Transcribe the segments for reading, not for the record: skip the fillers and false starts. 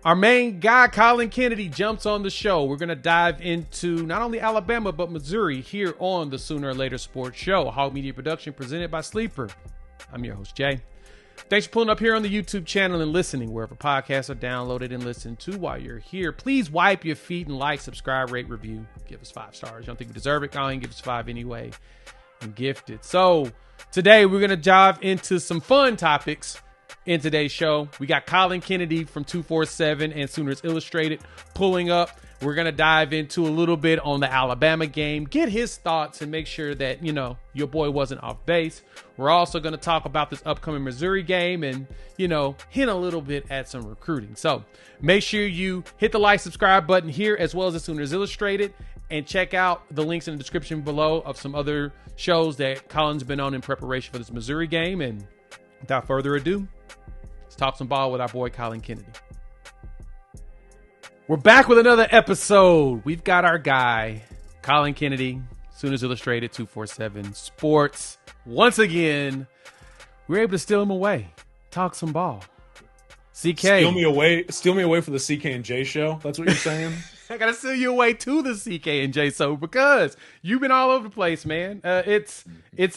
Our main guy, Collin Kennedy, jumps on the show. We're going to dive into not only Alabama, but Missouri here on the Sooner or Later Sports Show. Hog Media Production presented by Sleeper. I'm your host, Jay. Thanks for pulling up here on the YouTube channel and listening wherever podcasts are downloaded and listened to while you're here. Please wipe your feet and like, subscribe, rate, review. Give us 5 stars. You don't think we deserve it? Go ahead and give us 5 anyway and gift it. So today we're going to dive into some fun topics in today's show. We got Collin Kennedy from 247 and Sooners Illustrated pulling up. We're going to dive into a little bit on the Alabama game, get his thoughts and make sure that, you know, your boy wasn't off base. We're also going to talk about this upcoming Missouri game and, you know, hint a little bit at some recruiting. So make sure you hit the like, subscribe button here as well as the Sooners Illustrated, and check out the links in the description below of some other shows that Collin's been on in preparation for this Missouri game. And without further ado, let's talk some ball with our boy Collin Kennedy. We're back with another episode. We've got our guy, Collin Kennedy, Sooners Illustrated, 247 Sports. Once again, we were able to steal him away. Talk some ball. CK. Steal me away for the CK and J show? That's what you're saying? I got to steal you away to the CK and J show because you've been all over the place, man. It's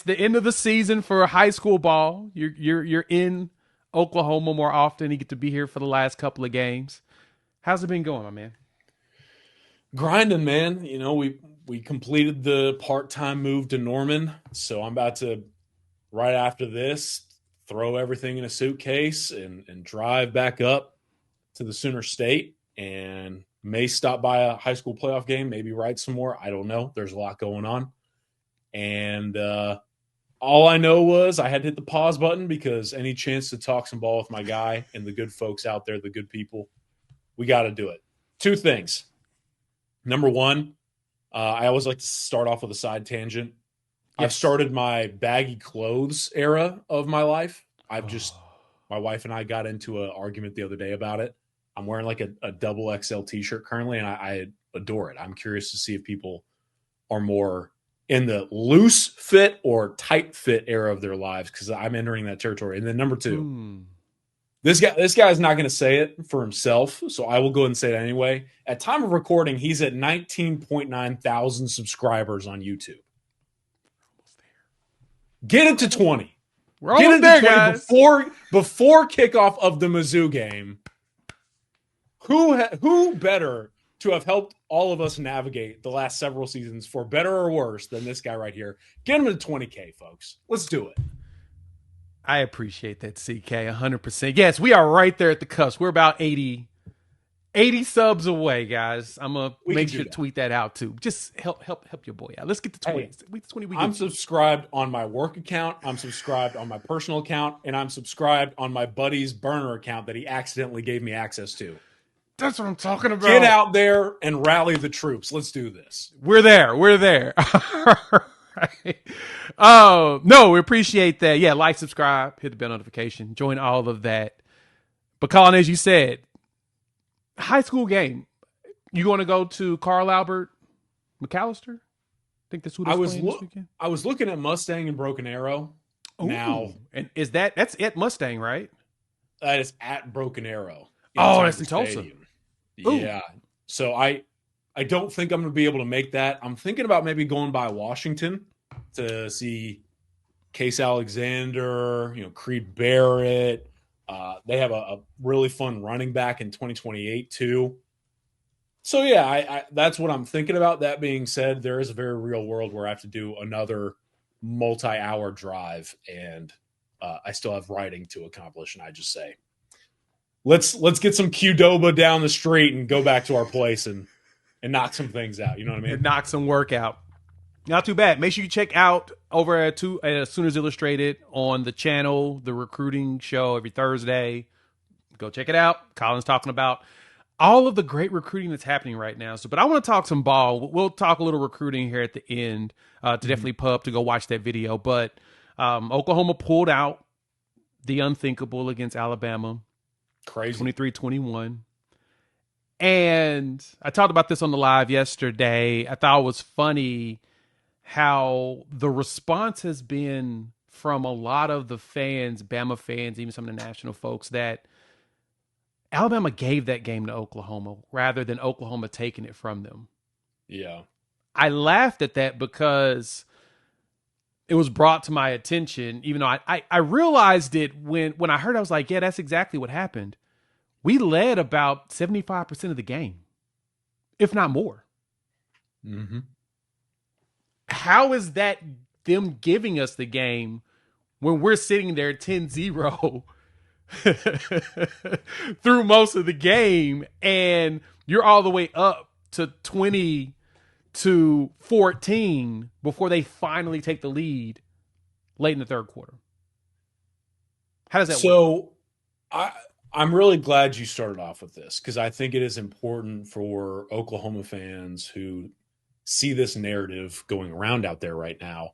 the end of the season for high school ball. You're in Oklahoma more often. You get to be here for the last couple of games. How's it been going, my man? Grinding, man. You know, we completed the part-time move to Norman, so I'm about to, right after this, throw everything in a suitcase and drive back up to the Sooner State, and may stop by a high school playoff game, maybe write some more. I don't know. There's a lot going on. And all I know was I had to hit the pause button because any chance to talk some ball with my guy and the good folks out there, the good people, we got to do it. 2 things. Number 1, I always like to start off with a side tangent. Yes. I've started my baggy clothes era of my life. My wife and I got into an argument the other day about it. I'm wearing like a double XL t-shirt currently, and I adore it. I'm curious to see if people are more in the loose fit or tight fit era of their lives, because I'm entering that territory. And then number 2, this guy's not going to say it for himself, so I will go ahead and say it anyway. At time of recording, he's at 19.9 thousand subscribers on YouTube. Get it to 20. We're almost there, guys. Before kickoff of the Mizzou game. Who better to have helped all of us navigate the last several seasons, for better or worse, than this guy right here? Get him to 20K, folks. Let's do it. I appreciate that, CK, 100%. Yes, we are right there at the cusp. We're about 80 subs away, guys. I'm going to make sure to tweet that out, too. Just help your boy out. Let's get to 20. Hey, I'm subscribed on my work account. I'm subscribed on my personal account. And I'm subscribed on my buddy's burner account that he accidentally gave me access to. That's what I'm talking about. Get out there and rally the troops. Let's do this. We're there. Right. Oh, no, we appreciate that. Yeah, like, subscribe, hit the bell notification, join all of that. But Collin, as you said, high school game. You going to go to Carl Albert McAllister? I think that's who this playing this weekend. I was looking at Mustang and Broken Arrow. Ooh. Now, and that's at Mustang, right? That is at Broken Arrow. Oh, that's in Tulsa. Yeah. So I don't think I'm going to be able to make that. I'm thinking about maybe going by Washington to see Case Alexander, Creed Barrett. They have a really fun running back in 2028 too. So yeah, I that's what I'm thinking about. That being said, there is a very real world where I have to do another multi-hour drive, and I still have writing to accomplish. And I just say, let's get some Qdoba down the street and go back to our place and knock some things out. You know what I mean? And knock some work out. Not too bad. Make sure you check out over at Sooners Illustrated on the channel, the recruiting show every Thursday. Go check it out. Collin's talking about all of the great recruiting that's happening right now. But I want to talk some ball. We'll talk a little recruiting here at the end to definitely pub to go watch that video. But Oklahoma pulled out the unthinkable against Alabama. Crazy. 23-21. And I talked about this on the live yesterday. I thought it was funny how the response has been from a lot of the fans, Bama fans, even some of the national folks, that Alabama gave that game to Oklahoma rather than Oklahoma taking it from them. Yeah. I laughed at that because it was brought to my attention, even though I realized it when I heard it, I was like, yeah, that's exactly what happened. We led about 75% of the game, if not more. Mm-hmm. How is that them giving us the game when we're sitting there 10-0 through most of the game and you're all the way up to 20-14 before they finally take the lead late in the third quarter? How does that work? So I'm really glad you started off with this because I think it is important for Oklahoma fans who see this narrative going around out there right now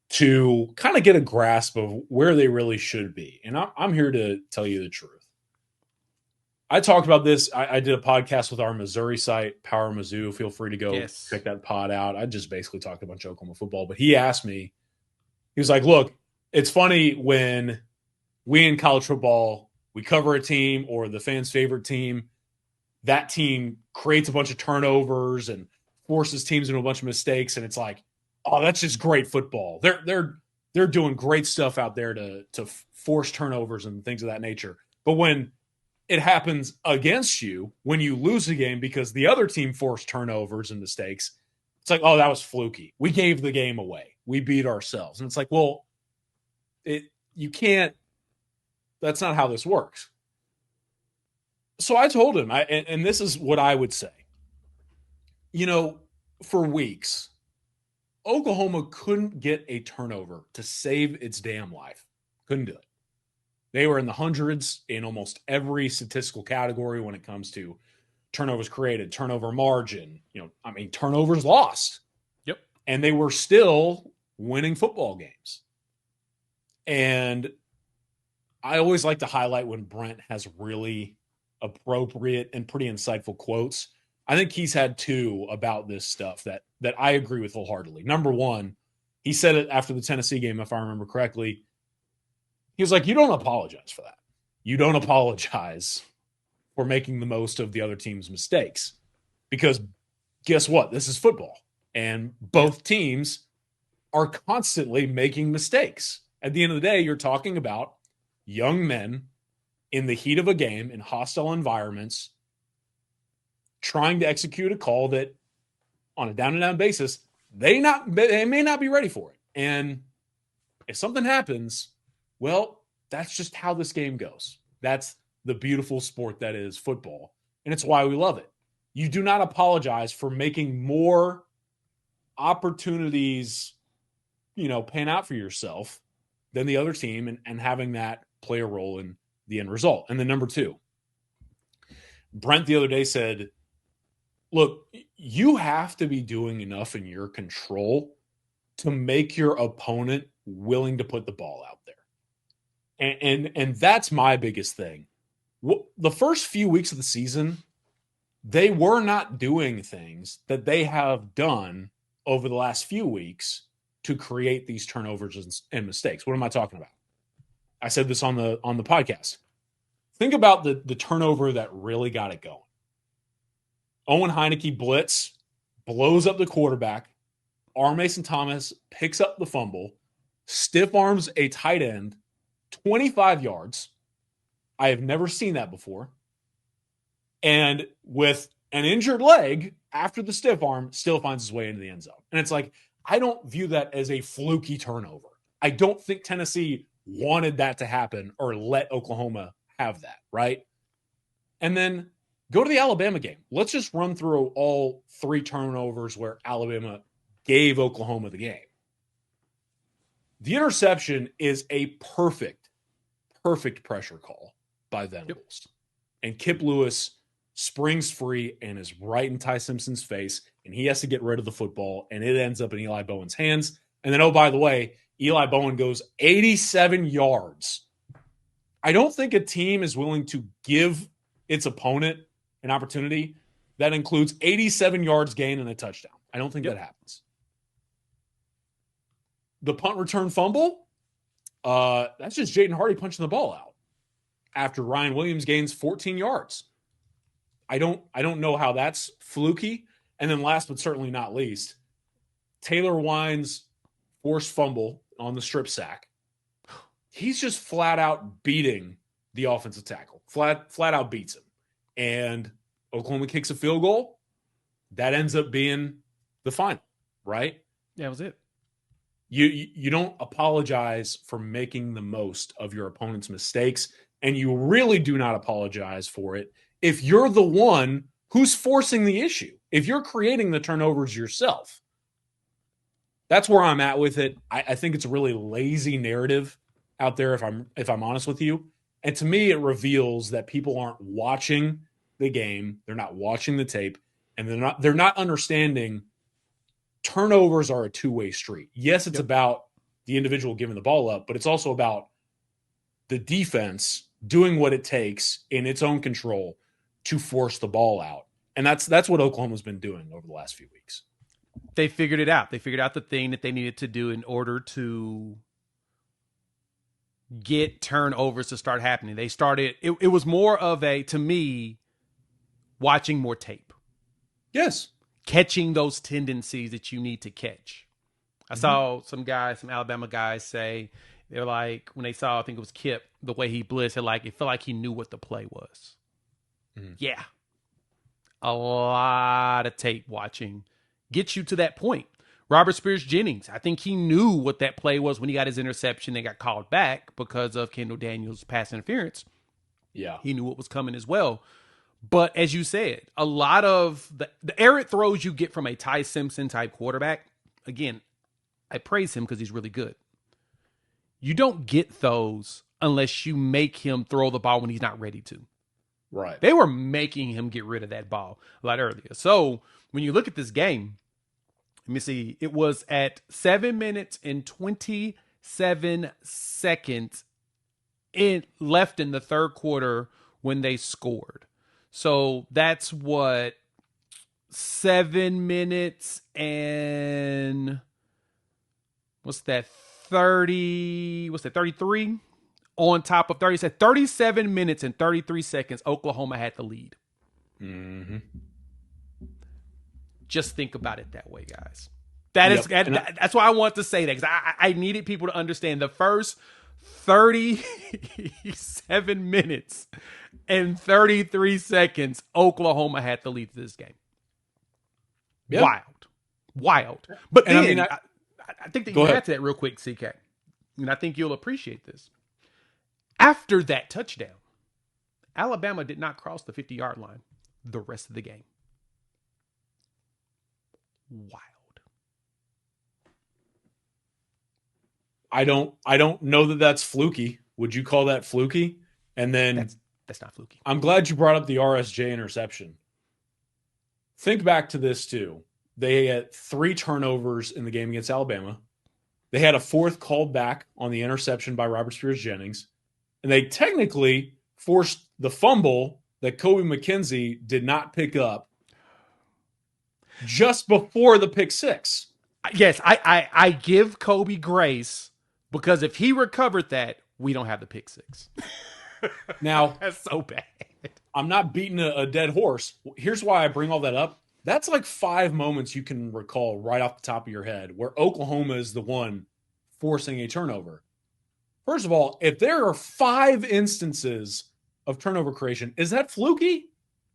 to kind of get a grasp of where they really should be. And I'm here to tell you the truth. I talked about this. I did a podcast with our Missouri site, Power Mizzou. Feel free to go check that pod out. I just basically talked a bunch of Oklahoma football. But he asked me, he was like, look, it's funny when we in college football, we cover a team or the fans' favorite team, that team creates a bunch of turnovers and forces teams into a bunch of mistakes. And it's like, oh, that's just great football. They're doing great stuff out there to force turnovers and things of that nature. But when it happens against you, when you lose a game because the other team forced turnovers and mistakes, it's like, oh, that was fluky. We gave the game away. We beat ourselves. And it's like, well, you can't, that's not how this works. So I told him, and this is what I would say. You know, for weeks, Oklahoma couldn't get a turnover to save its damn life. Couldn't do it. They were in the hundreds in almost every statistical category when it comes to turnovers created, turnover margin, turnovers lost. Yep. And they were still winning football games. And I always like to highlight when Brent has really appropriate and pretty insightful quotes. I think he's had two about this stuff that I agree with wholeheartedly. Number one, he said it after the Tennessee game, if I remember correctly. He was like, you don't apologize for that. You don't apologize for making the most of the other team's mistakes. Because guess what? This is football. And both teams are constantly making mistakes. At the end of the day, you're talking about young men in the heat of a game in hostile environments trying to execute a call that on a down-and-down basis, they may not be ready for it. And if something happens, well, that's just how this game goes. That's the beautiful sport that is football. And it's why we love it. You do not apologize for making more opportunities, pan out for yourself than the other team and having that play a role in the end result. And then number two, Brent the other day said, look, you have to be doing enough in your control to make your opponent willing to put the ball out there. And that's my biggest thing. The first few weeks of the season, they were not doing things that they have done over the last few weeks to create these turnovers and mistakes. What am I talking about? I said this on the podcast. Think about the turnover that really got it going. Owen Heineke blitz, blows up the quarterback. R. Mason Thomas picks up the fumble, stiff arms a tight end, 25 yards. I have never seen that before. And with an injured leg after the stiff arm, still finds his way into the end zone. And it's like, I don't view that as a fluky turnover. I don't think Tennessee wanted that to happen or let Oklahoma have that, right? And then go to the Alabama game. Let's just run through all three turnovers where Alabama gave Oklahoma the game. The interception is a perfect pressure call by Venables. Yep. And Kip Lewis springs free and is right in Ty Simpson's face, and he has to get rid of the football, and it ends up in Eli Bowen's hands. And then, oh, by the way, Eli Bowen goes 87 yards. I don't think a team is willing to give its opponent an opportunity that includes 87 yards gain and a touchdown. I don't think that happens. The punt return fumble, that's just Jaden Hardy punching the ball out. after Ryan Williams gains 14 yards. I don't know how that's fluky. And then last but certainly not least, Taylor Wine's forced fumble on the strip sack. He's just flat out beating the offensive tackle. Flat out beats him. And Oklahoma kicks a field goal. That ends up being the final, right? Yeah, that was it. You don't apologize for making the most of your opponent's mistakes, and you really do not apologize for it if you're the one who's forcing the issue, if you're creating the turnovers yourself. That's where I'm at with it. I think it's a really lazy narrative out there, if I'm honest with you. And to me, it reveals that people aren't watching the game, they're not watching the tape, and they're not understanding turnovers are a two-way street. Yes, it's about the individual giving the ball up, but it's also about the defense doing what it takes in its own control to force the ball out. And that's what Oklahoma's been doing over the last few weeks. They figured it out. They figured out the thing that they needed to do in order to get turnovers to start happening. They started, it was more of a, to me, watching more tape. Yes. Catching those tendencies that you need to catch. I saw some Alabama guys say, they're like, when they saw, I think it was Kip, the way he blitzed, it felt like he knew what the play was. Yeah. A lot of tape watching gets you to that point. Robert Spears-Jennings, I think he knew what that play was when he got his interception and got called back because of Kendall Daniels' pass interference. Yeah. He knew what was coming as well. But as you said, a lot of the errant throws you get from a Ty Simpson type quarterback, again, I praise him because he's really good. You don't get those unless you make him throw the ball when he's not ready to. Right. They were making him get rid of that ball a lot earlier. So when you look at this game, let me see, it was at 7 minutes and 27 seconds left in the third quarter when they scored. So that's what, 7 minutes and what's that, 33 on top of 30. Said 37 minutes and 33 seconds, Oklahoma had the lead. Just think about it that way, guys. That's why I want to say that, because I needed people to understand the first 37 minutes and 33 seconds, Oklahoma had the lead to this game. Yep. Wild. But then, I think that you add to that real quick, CK, and I think you'll appreciate this. After that touchdown, Alabama did not cross the 50-yard line the rest of the game. Wild. I don't know that that's fluky. Would you call that fluky? And then that's not fluky. I'm glad you brought up the RSJ interception. Think back to this too. They had 3 turnovers in the game against Alabama. They had a 4th called back on the interception by Robert Spears-Jennings. And they technically forced the fumble that Kobe McKenzie did not pick up just before the pick 6. Yes, I give Kobe grace, because if he recovered that, we don't have the pick 6. Now, that's so bad. I'm not beating a dead horse. Here's why I bring all that up. That's like 5 moments you can recall right off the top of your head where Oklahoma is the one forcing a turnover. First of all, if there are 5 instances of turnover creation, is that fluky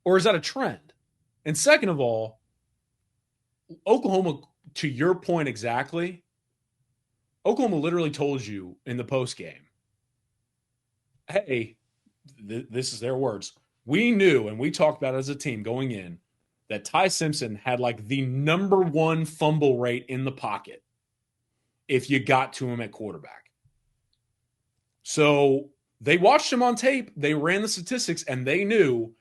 or is that a trend? And second of all, Oklahoma, to your point exactly, Oklahoma literally told you in the postgame, hey, this is their words. We knew, and we talked about it as a team going in, that Ty Simpson had like the number 1 fumble rate in the pocket if you got to him at quarterback. So they watched him on tape, they ran the statistics, and they knew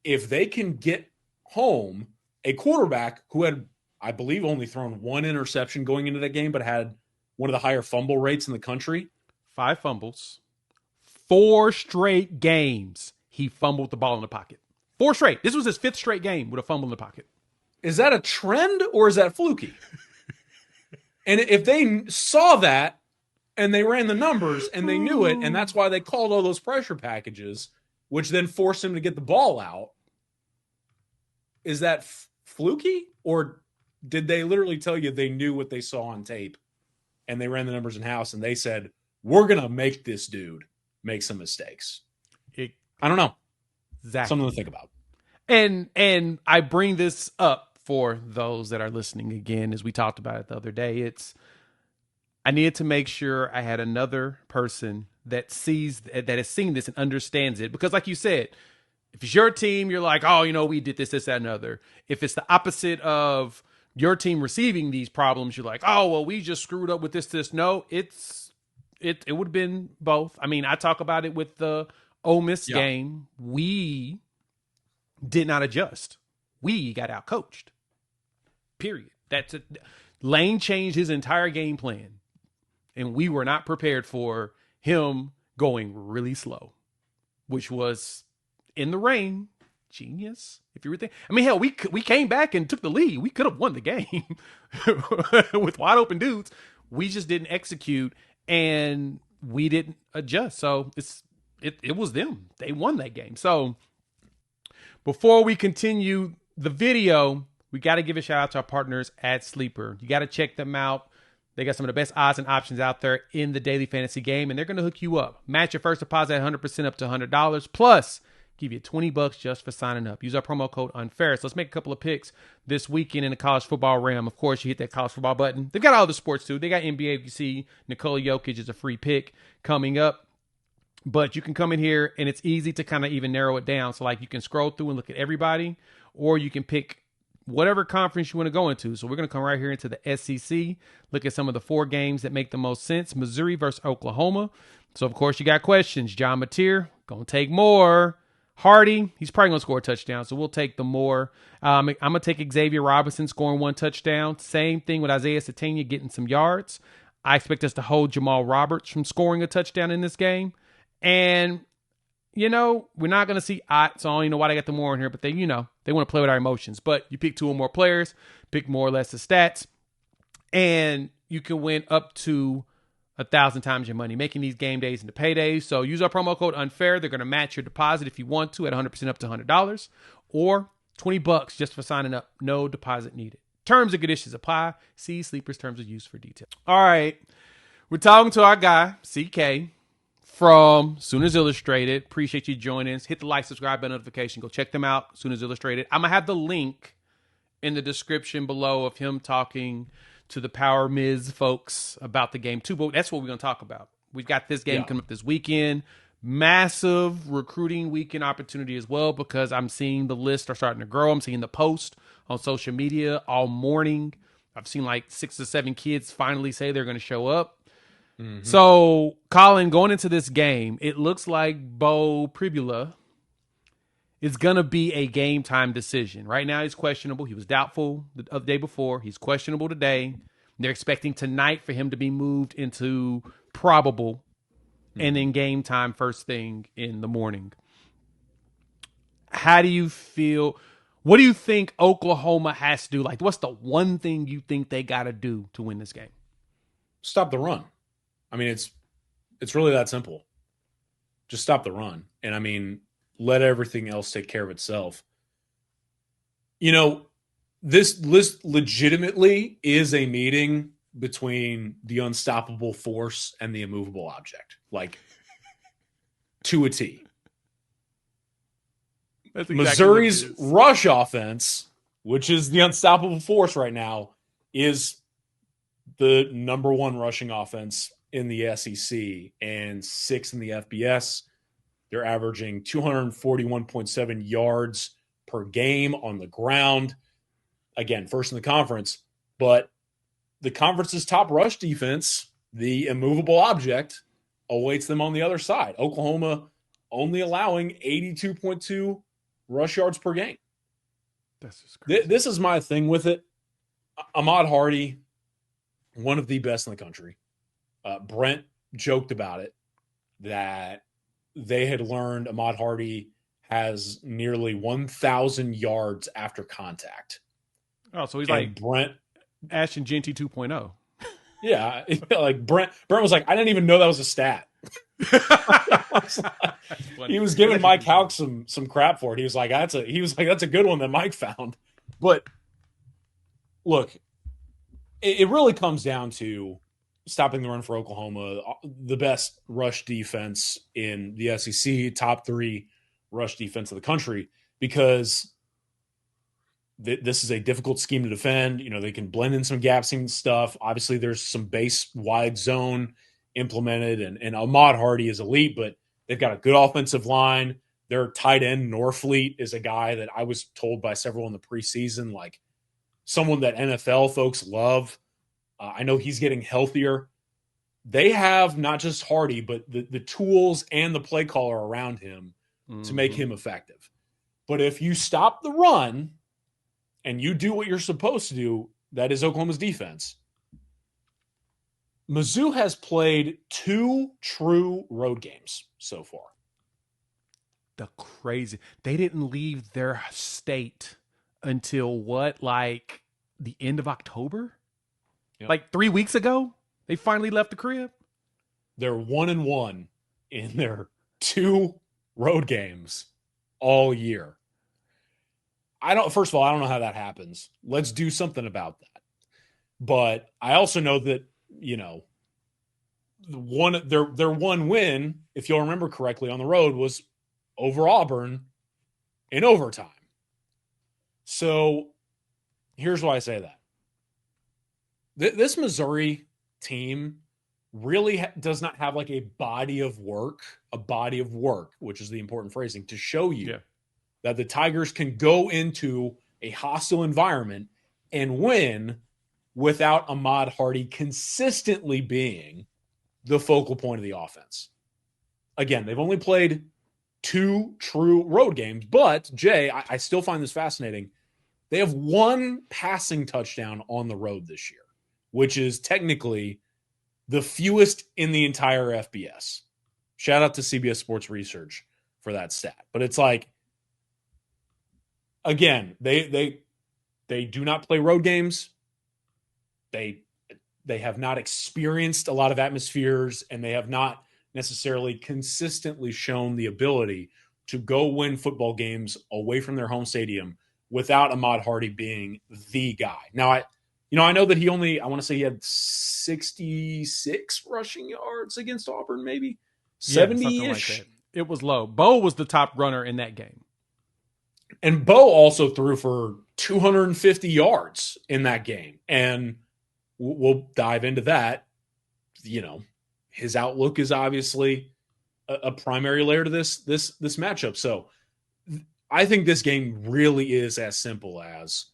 if they can get home a quarterback who had, I believe, only thrown 1 interception going into that game, but had one of the higher fumble rates in the country. 5 fumbles. 4 straight games he fumbled the ball in the pocket. 4 straight. This was his 5th straight game with a fumble in the pocket. Is that a trend or is that fluky? And if they saw that and they ran the numbers, and they knew it, and that's why they called all those pressure packages, which then forced him to get the ball out. Is that fluky, or did they literally tell you they knew what they saw on tape, and they ran the numbers in house, and they said, we're going to make this dude make some mistakes? I don't know. Exactly. Something to think about. And I bring this up for those that are listening again, as we talked about it the other day. I needed to make sure I had another person that has seen this and understands it. Because like you said, if it's your team, you're like, oh, we did this, that, and other. If it's the opposite of your team receiving these problems, you're like, oh, well, we just screwed up with this. No, it would have been both. I mean, I talk about it with the Ole Miss game. We did not adjust. We got out coached. Period. That's it. Lane changed his entire game plan, and we were not prepared for him going really slow, which was in the rain. Genius. If you were thinking, I mean, hell, we came back and took the lead. We could have won the game with wide open dudes. We just didn't execute, and we didn't adjust. So it was them. They won that game. So before we continue the video, we got to give a shout out to our partners at Sleeper. You got to check them out. They got some of the best odds and options out there in the daily fantasy game, and they're going to hook you up. Match your first deposit at 100% up to $100. Plus, give you $20 just for signing up. Use our promo code UNFAIR. So let's make a couple of picks this weekend in the college football realm. Of course, you hit that college football button. They've got all the sports, too. They got NBA. You see Nikola Jokic is a free pick coming up. But you can come in here, and it's easy to kind of even narrow it down. So, like, you can scroll through and look at everybody, or you can pick whatever conference you want to go into. So we're going to come right here into the SEC, look at some of the 4 games that make the most sense. Missouri versus Oklahoma. So, of course, you got questions. John Mateer, going to take more. Hardy, he's probably going to score a touchdown, so we'll take the more. I'm going to take Xavier Robinson scoring 1 touchdown. Same thing with Isaiah Satania getting some yards. I expect us to hold Jamal Roberts from scoring a touchdown in this game. And, we're not going to see odds. I don't even know why they got the more in here, but they want to play with our emotions. But you pick 2 or more players, pick more or less the stats, and you can win up to 1,000 times your money, making these game days into paydays. So use our promo code UNFAIR. They're going to match your deposit if you want to at 100% up to $100, or $20 just for signing up. No deposit needed. Terms and conditions apply. See Sleeper's terms of use for details. All right. We're talking to our guy, CK, from Sooners Illustrated. Appreciate you joining us. Hit the like, subscribe bell, notification. Go check them out, Sooners Illustrated. I'm going to have the link in the description below of him talking to the Power Miz folks about the game too. But that's what we're going to talk about. We've got this game coming up this weekend. Massive recruiting weekend opportunity as well, because I'm seeing the list are starting to grow. I'm seeing the post on social media all morning. I've seen like 6 or 7 kids finally say they're going to show up. Mm-hmm. So, Collin, going into this game, it looks like Bo Pribula is going to be a game time decision. Right now, he's questionable. He was doubtful the day before. He's questionable today. They're expecting tonight for him to be moved into probable, and then game time first thing in the morning. How do you feel? What do you think Oklahoma has to do? Like, what's the one thing you think they got to do to win this game? Stop the run. I mean, it's really that simple. Just stop the run. And I mean, let everything else take care of itself. This list legitimately is a meeting between the unstoppable force and the immovable object, like to a T. That's exactly Missouri's rush offense, which is the unstoppable force right now, is the number 1 rushing offense in the SEC and 6th in the FBS. They're averaging 241.7 yards per game on the ground. Again, first in the conference. But the conference's top rush defense, the immovable object, awaits them on the other side. Oklahoma only allowing 82.2 rush yards per game. That's just crazy. This is my thing with it. Ahmad Hardy, one of the best in the country. Brent joked about it, that they had learned Ahmad Hardy has nearly 1,000 yards after contact. Oh, so he's like Brent Ashton Genty 2.0. Yeah, like Brent was like, I didn't even know that was a stat. He was giving Mike Houck some crap for it. He was like, that's a good one that Mike found. But look, it really comes down to stopping the run for Oklahoma, the best rush defense in the SEC, top 3 rush defense of the country, because this is a difficult scheme to defend. You know, they can blend in some gap scheme stuff. Obviously, there's some base wide zone implemented, and Ahmad Hardy is elite, but they've got a good offensive line. Their tight end, Norfleet, is a guy that I was told by several in the preseason, like someone that NFL folks love. I know he's getting healthier. They have not just Hardy, but the tools and the play caller around him to make him effective. But if you stop the run and you do what you're supposed to do, that is Oklahoma's defense. Mizzou has played 2 true road games so far. They didn't leave their state until what, like the end of October? Yep. Like 3 weeks ago, they finally left the crib. They're 1-1 in their 2 road games all year. First of all, I don't know how that happens. Let's do something about that. But I also know that, you know, their one win, if you'll remember correctly, on the road was over Auburn in overtime. So here's why I say that. This Missouri team really does not have like a body of work, which is the important phrasing, to show you that the Tigers can go into a hostile environment and win without Ahmad Hardy consistently being the focal point of the offense. Again, they've only played 2 true road games, but Jay, I still find this fascinating. They have 1 passing touchdown on the road this year, which is technically the fewest in the entire FBS. Shout out to CBS Sports Research for that stat. But it's like, again, they do not play road games. They have not experienced a lot of atmospheres, and they have not necessarily consistently shown the ability to go win football games away from their home stadium without Ahmad Hardy being the guy. Now, I know that I want to say he had 66 rushing yards against Auburn, maybe 70-ish. Like it was low. Bo was the top runner in that game. And Bo also threw for 250 yards in that game. And we'll dive into that. You know, his outlook is obviously a primary layer to this matchup. So I think this game really is as simple as,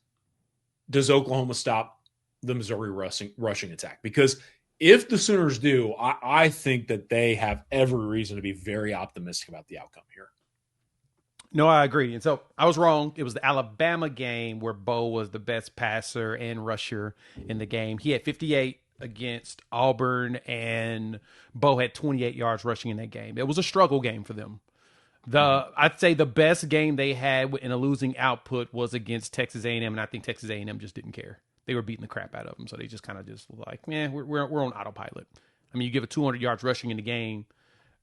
does Oklahoma stop the Missouri rushing attack? Because if the Sooners do, I think that they have every reason to be very optimistic about the outcome here. No, I agree. And so I was wrong. It was the Alabama game where Bo was the best passer and rusher in the game. He had 58 against Auburn, and Bo had 28 yards rushing in that game. It was a struggle game for them. I'd say the best game they had in a losing output was against Texas A&M, and I think Texas A&M just didn't care. They were beating the crap out of them, so they just kind of just were like, man, we're on autopilot. I mean, you give it 200 yards rushing in the game.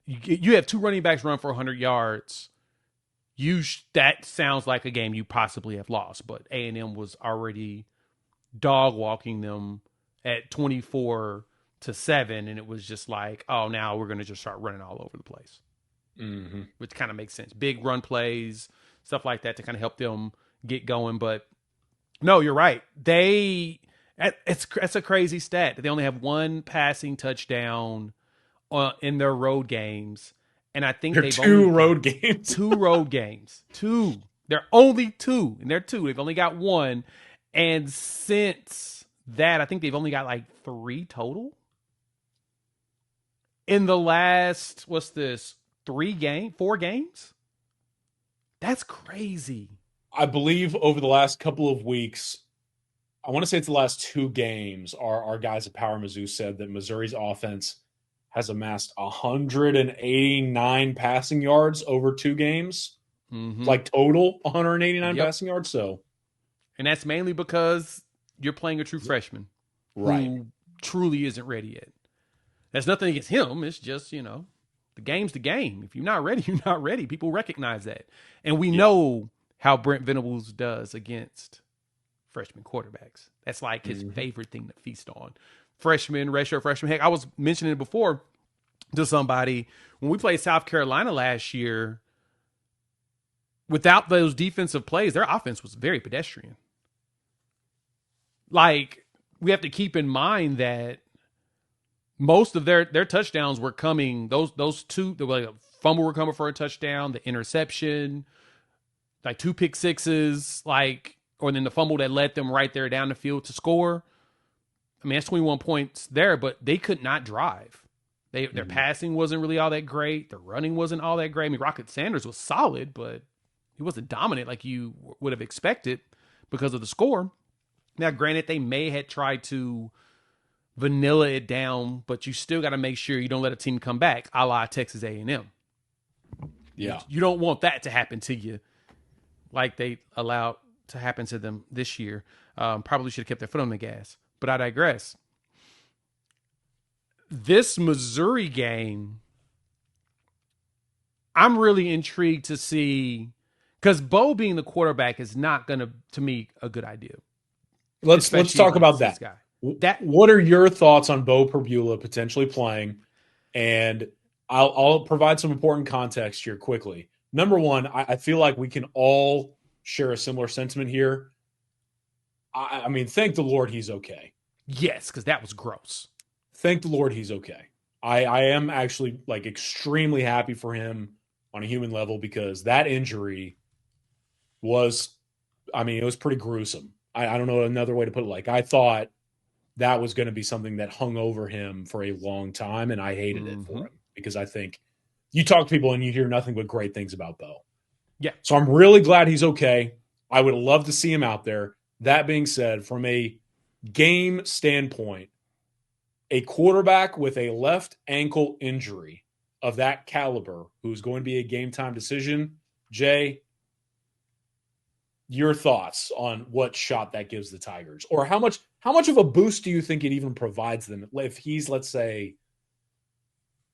You have 2 running backs run for 100 yards. That sounds like a game you possibly have lost, but A&M was already dog walking them at 24-7, and it was just like, oh, now we're going to just start running all over the place, which kind of makes sense. Big run plays, stuff like that to kind of help them get going. But no, you're right. It's a crazy stat that they only have 1 passing touchdown in their road games. And I think they've 2 road games. 2 road games. 2. They're only 2. And they're 2. They've only got 1. And since that, I think they've only got like 3 total. In the last, 4 games? That's crazy. I believe over the last couple of weeks, I want to say it's the last 2 games, our guys at Power Mizzou said that Missouri's offense has amassed 189 passing yards over 2 games, like total 189 passing yards. So, and that's mainly because you're playing a true freshman, right? Who truly isn't ready yet. That's nothing against him. It's just, the game's the game. If you're not ready, you're not ready. People recognize that. And we know how Brent Venables does against freshman quarterbacks. That's like his favorite thing to feast on. Redshirt freshman. Heck, I was mentioning it before to somebody. When we played South Carolina last year, without those defensive plays, their offense was very pedestrian. Like, we have to keep in mind that most of their touchdowns were coming, those two, the fumble were coming for a touchdown, the interception, like 2 pick sixes, or then the fumble that led them right there down the field to score. I mean, that's 21 points there, but they could not drive. Their passing wasn't really all that great. Their running wasn't all that great. I mean, Rocket Sanders was solid, but he wasn't dominant like you would have expected because of the score. Now, granted, they may have tried to vanilla it down, but you still got to make sure you don't let a team come back, a la Texas A&M. Yeah. You don't want that to happen to you like they allowed to happen to them this year. Probably should have kept their foot on the gas, but I digress. This Missouri game, I'm really intrigued to see, because Bo being the quarterback is not going to me, a good idea. Let's talk about that. What are your thoughts on Bo Pribula potentially playing? And I'll provide some important context here quickly. Number one, I feel like we can all share a similar sentiment here. I mean, thank the Lord he's okay. Yes, because that was gross. Thank the Lord he's okay. I am actually extremely happy for him on a human level, because that injury was, it was pretty gruesome. I don't know another way to put it. I thought that was going to be something that hung over him for a long time, and I hated it for him, because I think you talk to people and you hear nothing but great things about Bo. Yeah. So I'm really glad he's okay. I would love to see him out there. That being said, from a game standpoint, a quarterback with a left ankle injury of that caliber, who's going to be a game time decision, Jay, your thoughts on what shot that gives the Tigers, or how much of a boost do you think it even provides them if he's, let's say,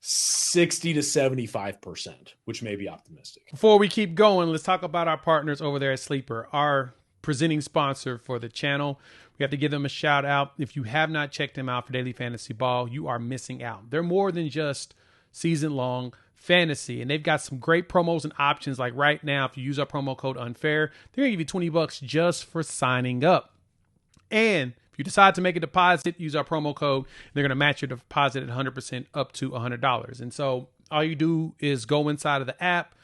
60 to 75%, which may be optimistic. Before we keep going, let's talk about our partners over there at Sleeper, our presenting sponsor for the channel. We have to give them a shout out. If you have not checked them out for daily fantasy ball, you are missing out. They're more than just season-long fantasy, and they've got some great promos and options. Like right now, if you use our promo code UNFAIR, they're going to give you $20 just for signing up. And if you decide to make a deposit, use our promo code. They're going to match your deposit at 100% up to $100. And so all you do is go inside of the app,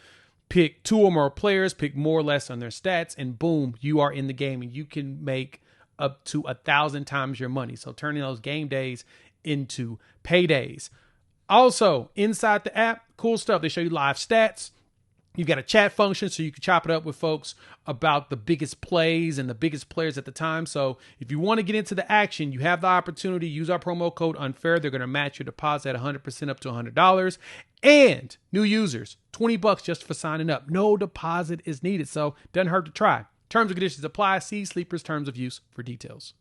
pick 2 or more players, pick more or less on their stats, and boom, you are in the game, and you can make up to 1,000 times your money. So turning those game days into paydays. Also, inside the app, cool stuff. They show you live stats. You've got a chat function so you can chop it up with folks about the biggest plays and the biggest players at the time. So if you want to get into the action, you have the opportunity. Use our promo code UNFAIR. They're going to match your deposit at 100% up to $100. And new users, $20 just for signing up. No deposit is needed, so doesn't hurt to try. Terms and conditions apply. See Sleeper's terms of use for details.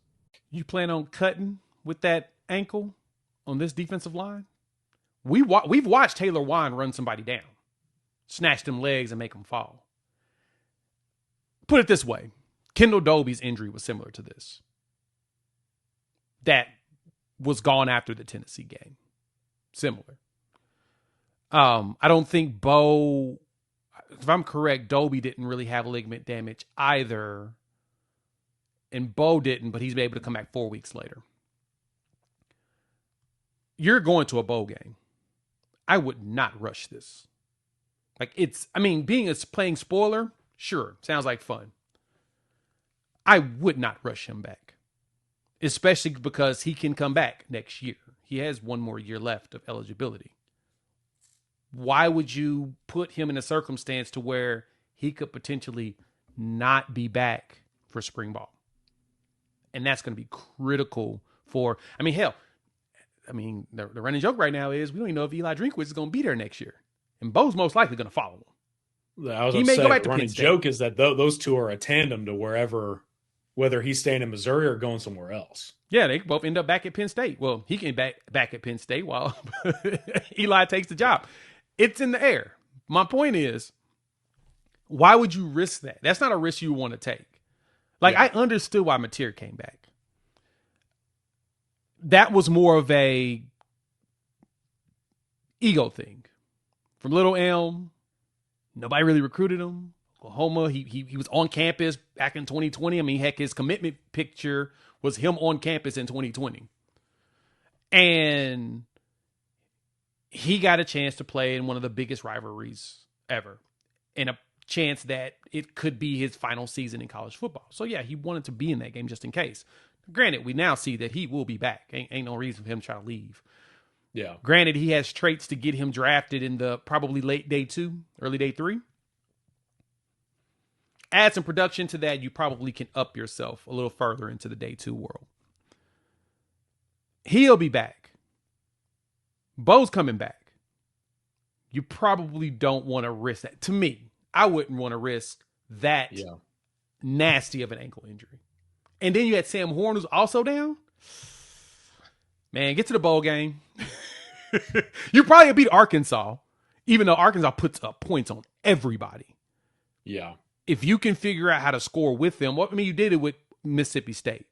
You plan on cutting with that ankle on this defensive line? We've watched Taylor Wine run somebody down, snatch them legs and make them fall. Put it this way. Kendall Dobie's injury was similar to this. That was gone after the Tennessee game. Similar. I don't think Bo, if I'm correct, Dobie didn't really have ligament damage either. And Bo didn't, but he's been able to come back 4 weeks later. You're going to a bowl game. I would not rush this. Playing spoiler, sure, sounds like fun. I would not rush him back, especially because he can come back next year. He has 1 more year left of eligibility. Why would you put him in a circumstance to where he could potentially not be back for spring ball? And that's going to be critical for, the running joke right now is we don't even know if Eli Drinkwitz is going to be there next year. And Bo's most likely going to follow him. He may go back to running joke is that those two are a tandem to wherever whether he's staying in Missouri or going somewhere else. Yeah, they both end up back at Penn State. Well, he can back at Penn State while Eli takes the job. It's in the air. My point is, why would you risk that? That's not a risk you want to take. Like, I understood why Mateer came back. That was more of a ego thing. From Little Elm, nobody really recruited him. Oklahoma, he was on campus back in 2020. I mean, heck, his commitment picture was him on campus in 2020. And he got a chance to play in one of the biggest rivalries ever. And a chance that it could be his final season in college football. So, yeah, he wanted to be in that game just in case. Granted, we now see that he will be back. Ain't no reason for him to try to leave. Yeah. Granted, he has traits to get him drafted in the probably late day 2, early day 3. Add some production to that, you probably can up yourself a little further into the day 2 world. He'll be back. Bo's coming back. You probably don't want to risk that. To me, I wouldn't want to risk that nasty of an ankle injury. And then you had Sam Horn, who's also down. Man, get to the bowl game. You probably beat Arkansas, even though Arkansas puts up points on everybody. Yeah. If you can figure out how to score with them, you did it with Mississippi State,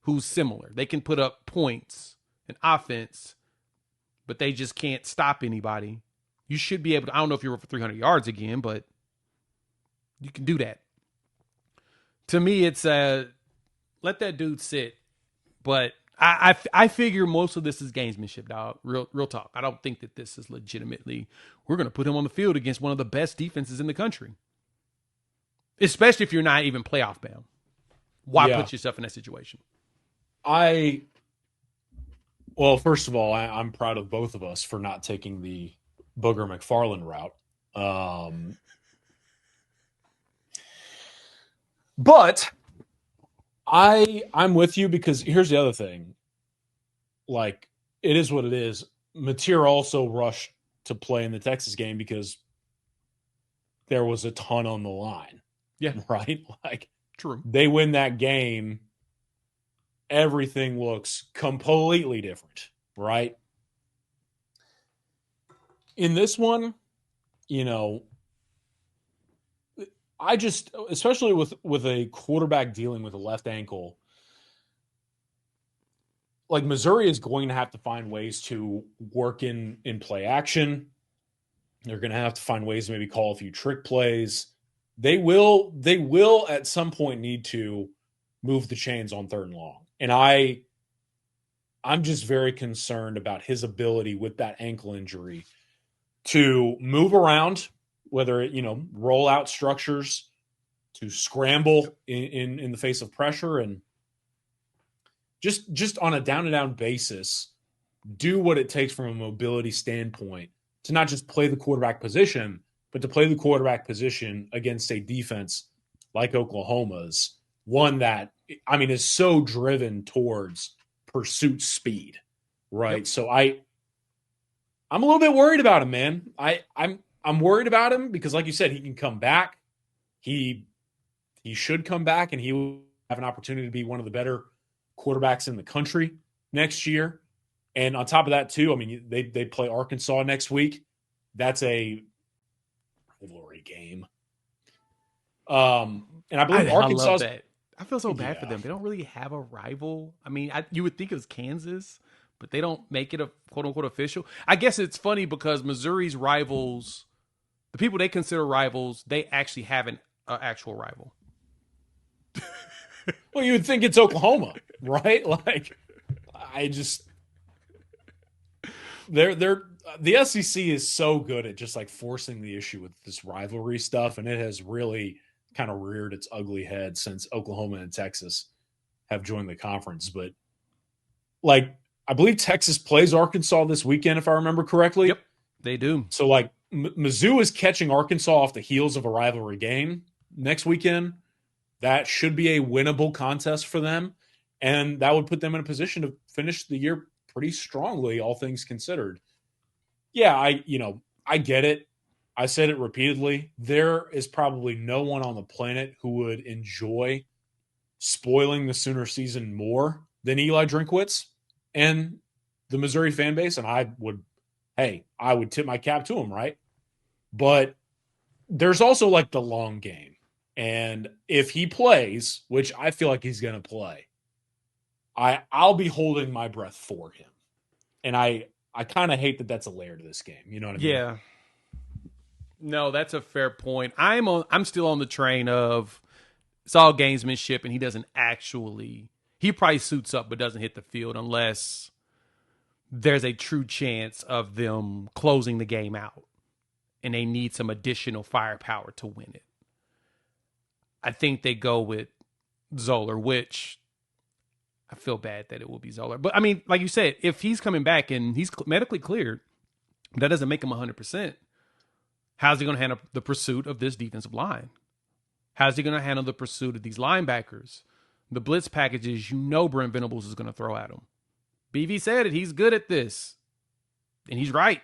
who's similar. They can put up points and offense, but they just can't stop anybody. You should be able to, I don't know if you're for 300 yards again, but you can do that. To me, it's let that dude sit. But I figure most of this is gamesmanship, dog. Real talk. I don't think that this is legitimately, we're going to put him on the field against one of the best defenses in the country. Especially if you're not even playoff bound. Why put yourself in that situation? Well, first of all, I'm proud of both of us for not taking the Booger McFarland route. But I'm with you because here's the other thing. Like, it is what it is. Mateer also rushed to play in the Texas game because there was a ton on the line. Yeah. Right? Like, true. They win that game. Everything looks completely different, right? In this one, I just, especially with a quarterback dealing with a left ankle, like Missouri is going to have to find ways to work in play action. They're going to have to find ways to maybe call a few trick plays. They will at some point need to move the chains on 3rd and long. And I'm just very concerned about his ability with that ankle injury to move around, whether it, roll out structures, to scramble in the face of pressure, and just on a down-to-down basis, do what it takes from a mobility standpoint to not just play the quarterback position, but to play the quarterback position against a defense like Oklahoma's, one that, is so driven towards pursuit speed, right? Yep. So I'm a little bit worried about him, man. I'm worried about him because, like you said, he can come back. He should come back, and he will have an opportunity to be one of the better quarterbacks in the country next year. And on top of that, too, they play Arkansas next week. That's a rivalry game. And I believe Arkansas. I love that. I feel so bad for them. They don't really have a rival. You would think it was Kansas, but they don't make it a quote-unquote official. I guess it's funny because Missouri's rivals, the people they consider rivals, they actually have an actual rival. Well, you would think it's Oklahoma, right? Like, the SEC is so good at just like forcing the issue with this rivalry stuff, and it has really kind of reared its ugly head since Oklahoma and Texas have joined the conference. But like, I believe Texas plays Arkansas this weekend, if I remember correctly. Yep, they do. So like, Mizzou is catching Arkansas off the heels of a rivalry game next weekend. That should be a winnable contest for them, and that would put them in a position to finish the year pretty strongly, all things considered. Yeah, I get it. I said it repeatedly. There is probably no one on the planet who would enjoy spoiling the Sooner season more than Eli Drinkwitz and the Missouri fan base. And I would tip my cap to him, right? But there's also like the long game. And if he plays, which I feel like he's going to play, I'll be holding my breath for him. And I kind of hate that that's a layer to this game. You know what I mean? Yeah. No, that's a fair point. I'm still on the train of it's all gamesmanship, and he probably suits up but doesn't hit the field unless there's a true chance of them closing the game out and they need some additional firepower to win it. I think they go with Zoller, which I feel bad that it will be Zoller. But I mean, like you said, if he's coming back and he's medically cleared, that doesn't make him 100%. How's he going to handle the pursuit of this defensive line? How's he going to handle the pursuit of these linebackers? The blitz packages, Brent Venables is going to throw at him. BV said it. He's good at this. And he's right.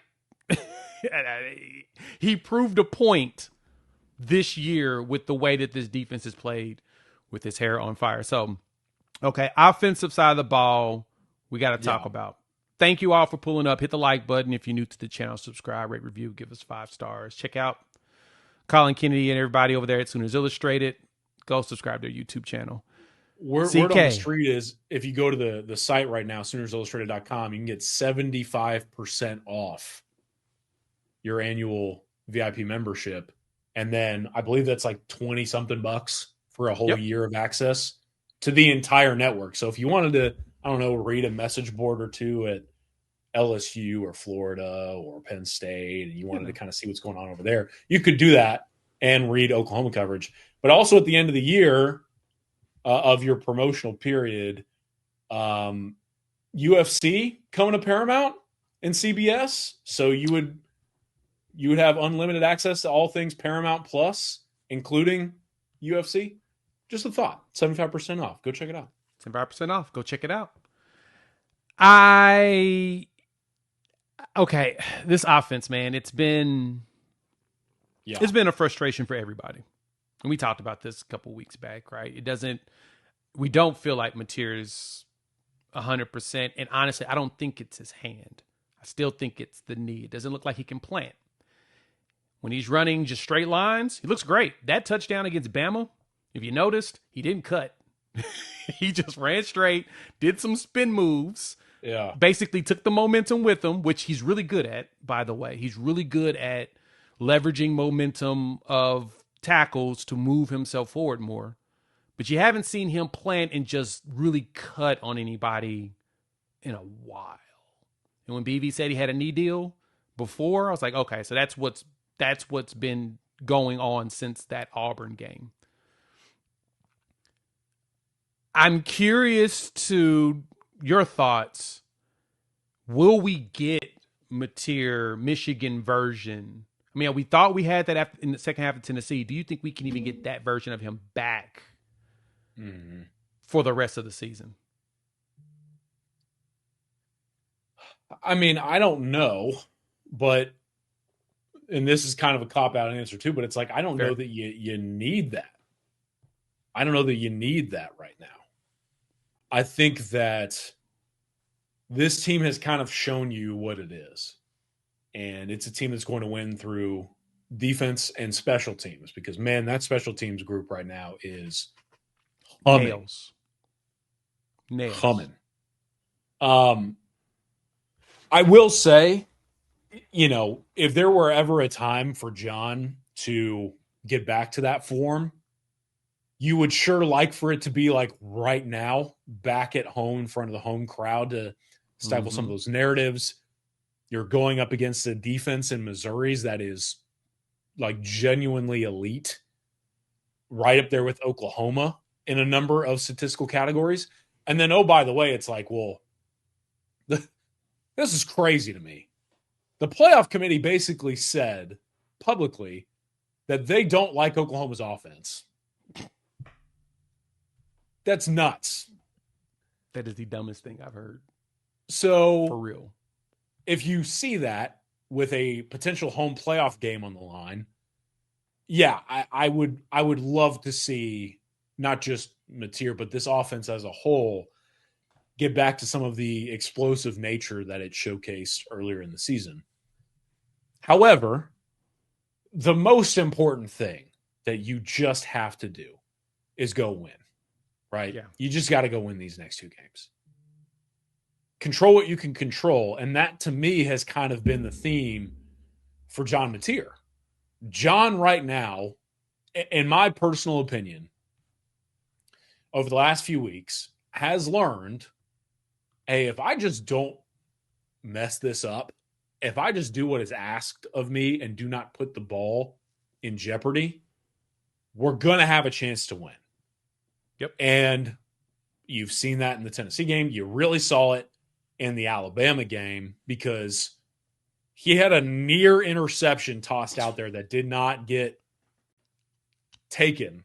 He proved a point this year with the way that this defense is played with his hair on fire. So, okay, offensive side of the ball, we got to talk about. Thank you all for pulling up. Hit the like button. If you're new to the channel, subscribe, rate, review, give us 5 stars. Check out Collin Kennedy and everybody over there at Sooners Illustrated. Go subscribe to their YouTube channel. Word on the street is if you go to the site right now, SoonersIllustrated.com, you can get 75% off your annual VIP membership. And then I believe that's like 20 something bucks for a whole year of access to the entire network. So if you wanted to, I don't know, read a message board or two at LSU or Florida or Penn State, and you wanted to kind of see what's going on over there, you could do that and read Oklahoma coverage. But also at the end of the year of your promotional period, UFC coming to Paramount and CBS. So you would have unlimited access to all things Paramount Plus, including UFC. Just a thought. 75% off. Go check it out. 75% off. Go check it out. Okay, this offense, man, it's been a frustration for everybody. And we talked about this a couple weeks back, right? We don't feel like Mateer's 100%. And honestly, I don't think it's his hand. I still think it's the knee. It doesn't look like he can plant. When he's running just straight lines, he looks great. That touchdown against Bama, if you noticed, he didn't cut. He just ran straight, did some spin moves. Yeah. Basically took the momentum with him, which he's really good at, by the way. He's really good at leveraging momentum of tackles to move himself forward more. But you haven't seen him plant and just really cut on anybody in a while. And when BV said he had a knee deal before, I was like, okay, so that's what's been going on since that Auburn game. I'm curious to your thoughts. Will we get Mateer Michigan version? I mean, we thought we had that in the second half of Tennessee. Do you think we can even get that version of him back for the rest of the season? I mean, I don't know, and this is kind of a cop-out answer too, but it's like, I don't know that you need that. I don't know that you need that right now. I think that this team has kind of shown you what it is. And it's a team that's going to win through defense and special teams because, man, that special teams group right now is humming. Nails. Humming. I will say, if there were ever a time for John to get back to that form, you would sure like for it to be like right now, back at home in front of the home crowd to stifle some of those narratives. You're going up against a defense in Missouri's that is like genuinely elite, right up there with Oklahoma in a number of statistical categories. And then, oh, by the way, it's like, well, this is crazy to me. The playoff committee basically said publicly that they don't like Oklahoma's offense. That's nuts. That is the dumbest thing I've heard. So, for real, if you see that with a potential home playoff game on the line, yeah, I would love to see not just Mateer, but this offense as a whole get back to some of the explosive nature that it showcased earlier in the season. However, the most important thing that you just have to do is go win, right? Yeah. You just got to go win these next 2 games. Control what you can control. And that, to me, has kind of been the theme for John Mateer. John, right now, in my personal opinion, over the last few weeks, has learned, hey, if I just don't mess this up, if I just do what is asked of me and do not put the ball in jeopardy, we're going to have a chance to win. Yep. And you've seen that in the Tennessee game. You really saw it in the Alabama game because he had a near interception tossed out there that did not get taken.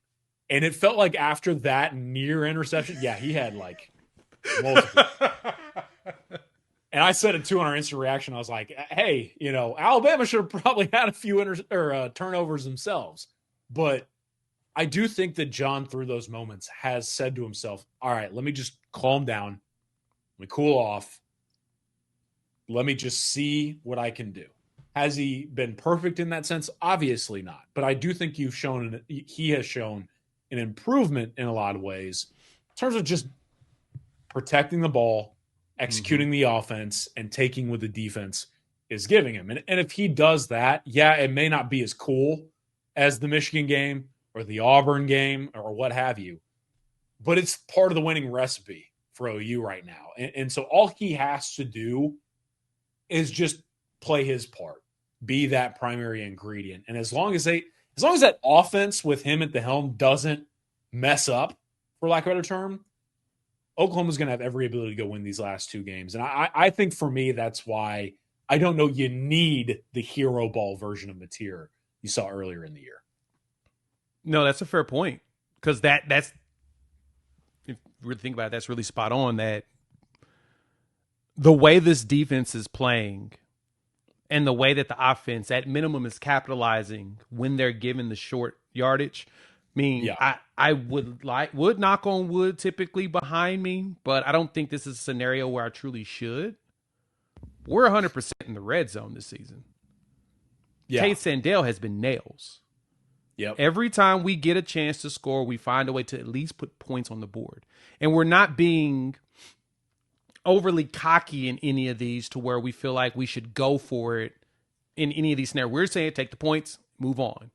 And it felt like after that near interception, yeah, he had like multiple. And I said it too on our instant reaction. I was like, hey, Alabama should have probably had a few turnovers themselves. But I do think that John, through those moments, has said to himself, all right, let me just calm down. Let me cool off. Let me just see what I can do. Has he been perfect in that sense? Obviously not. But I do think he has shown an improvement in a lot of ways in terms of just protecting the ball, executing the offense, and taking what the defense is giving him. And if he does that, yeah, it may not be as cool as the Michigan game or the Auburn game or what have you, but it's part of the winning recipe for OU right now. And so all he has to do is just play his part, be that primary ingredient. And as long as that offense with him at the helm doesn't mess up, for lack of a better term, Oklahoma's going to have every ability to go win these last 2 games. And I think for me, that's why I don't know you need the hero ball version of Mateer you saw earlier in the year. No, that's a fair point. Because that's, if you really think about it, that's really spot on. That the way this defense is playing and the way that the offense at minimum is capitalizing when they're given the short yardage. I mean, yeah. I would knock on wood typically behind me, but I don't think this is a scenario where I truly should. We're 100% in the red zone this season. Yeah. Tate Sandell has been nails. Yep. Every time we get a chance to score, we find a way to at least put points on the board. And we're not being overly cocky in any of these to where we feel like we should go for it in any of these scenarios. We're saying take the points, move on.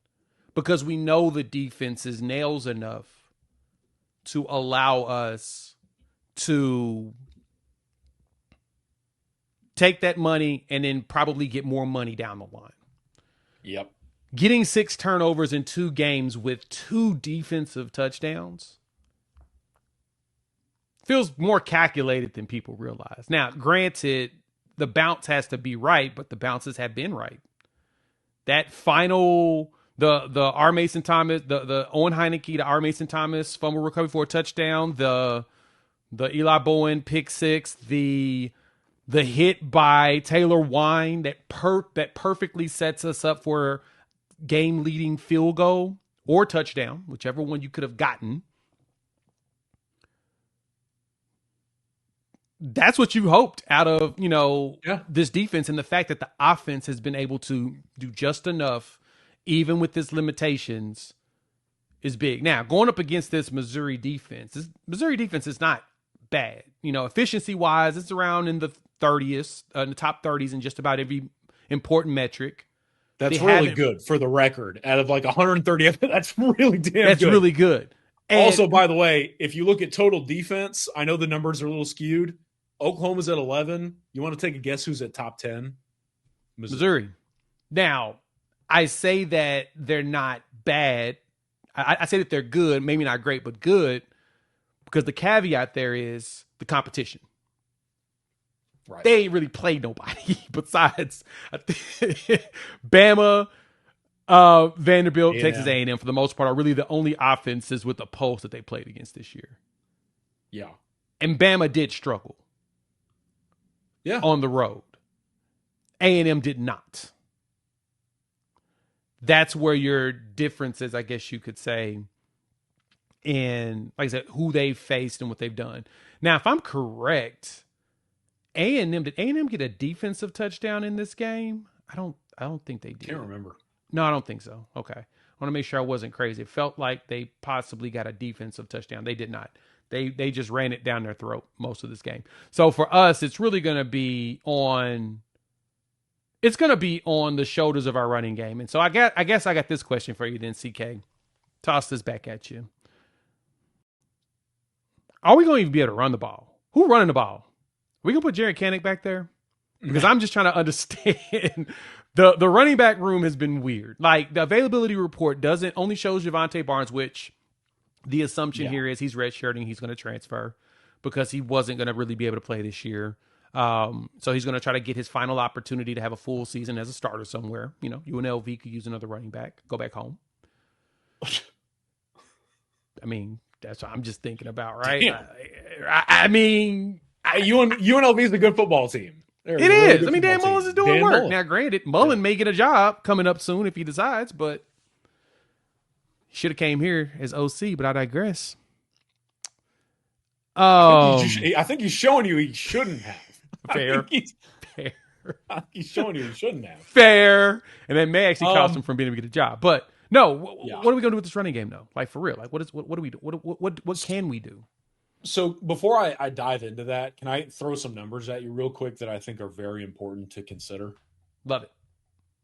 Because we know the defense is nails enough to allow us to take that money and then probably get more money down the line. Yep. Getting 6 turnovers in 2 games with 2 defensive touchdowns feels more calculated than people realize. Now, granted, the bounce has to be right, but the bounces have been right. That final, the R. Mason Thomas, the Owen Heineke to R. Mason Thomas fumble recovery for a touchdown, the Eli Bowen pick 6, the hit by Taylor Wine that perfectly sets us up for game-leading field goal or touchdown, whichever one you could have gotten. That's what you hoped out of, this defense, and the fact that the offense has been able to do just enough, even with its limitations, is big. Now, going up against this Missouri defense is not bad. Efficiency-wise, it's around in the 30s, in the top 30s in just about every important metric. That's really good for the record. Out of like 130, that's really damn good. That's really good. And also, by the way, if you look at total defense, I know the numbers are a little skewed. Oklahoma's at 11. You want to take a guess who's at top 10? Missouri. Now, I say that they're not bad. I say that they're good, maybe not great, but good, because the caveat there is the competition. Right. They ain't really played nobody besides Bama, Vanderbilt, Texas A&M, for the most part, are really the only offenses with a pulse that they played against this year. Yeah. And Bama did struggle. Yeah. On the road. A&M did not. That's where your differences, I guess you could say, in, like I said, who they've faced and what they've done. Now, if I'm correct, did A&M get a defensive touchdown in this game? I don't think they did. Can't remember. No, I don't think so. Okay. I want to make sure I wasn't crazy. It felt like they possibly got a defensive touchdown. They did not. They just ran it down their throat most of this game. So for us, it's really going to be on the shoulders of our running game. And so I guess I got this question for you then, CK. Toss this back at you. Are we going to even be able to run the ball? Who running the ball? Are we going to put Jared Kanek back there? Because I'm just trying to understand. The running back room has been weird. Like, the availability report only shows Javonte Barnes, which the assumption here is he's redshirting. He's going to transfer because he wasn't going to really be able to play this year. So he's going to try to get his final opportunity to have a full season as a starter somewhere. You know, UNLV could use another running back. Go back home. I mean, that's what I'm just thinking about, right? I mean, UNLV is a good football team. It is. I mean, Dan Mullins is doing work. Now, granted, Mullen may get a job coming up soon if he decides, but he should have came here as OC, but I digress. I think he's showing you he shouldn't have. Fair. He's showing you he shouldn't have. Fair. And that may actually cost him from being able to get a job. But no, what are we going to do with this running game, though? Like, for real. Like, what do we do? What can we do? So before I dive into that, can I throw some numbers at you real quick that I think are very important to consider? Love it.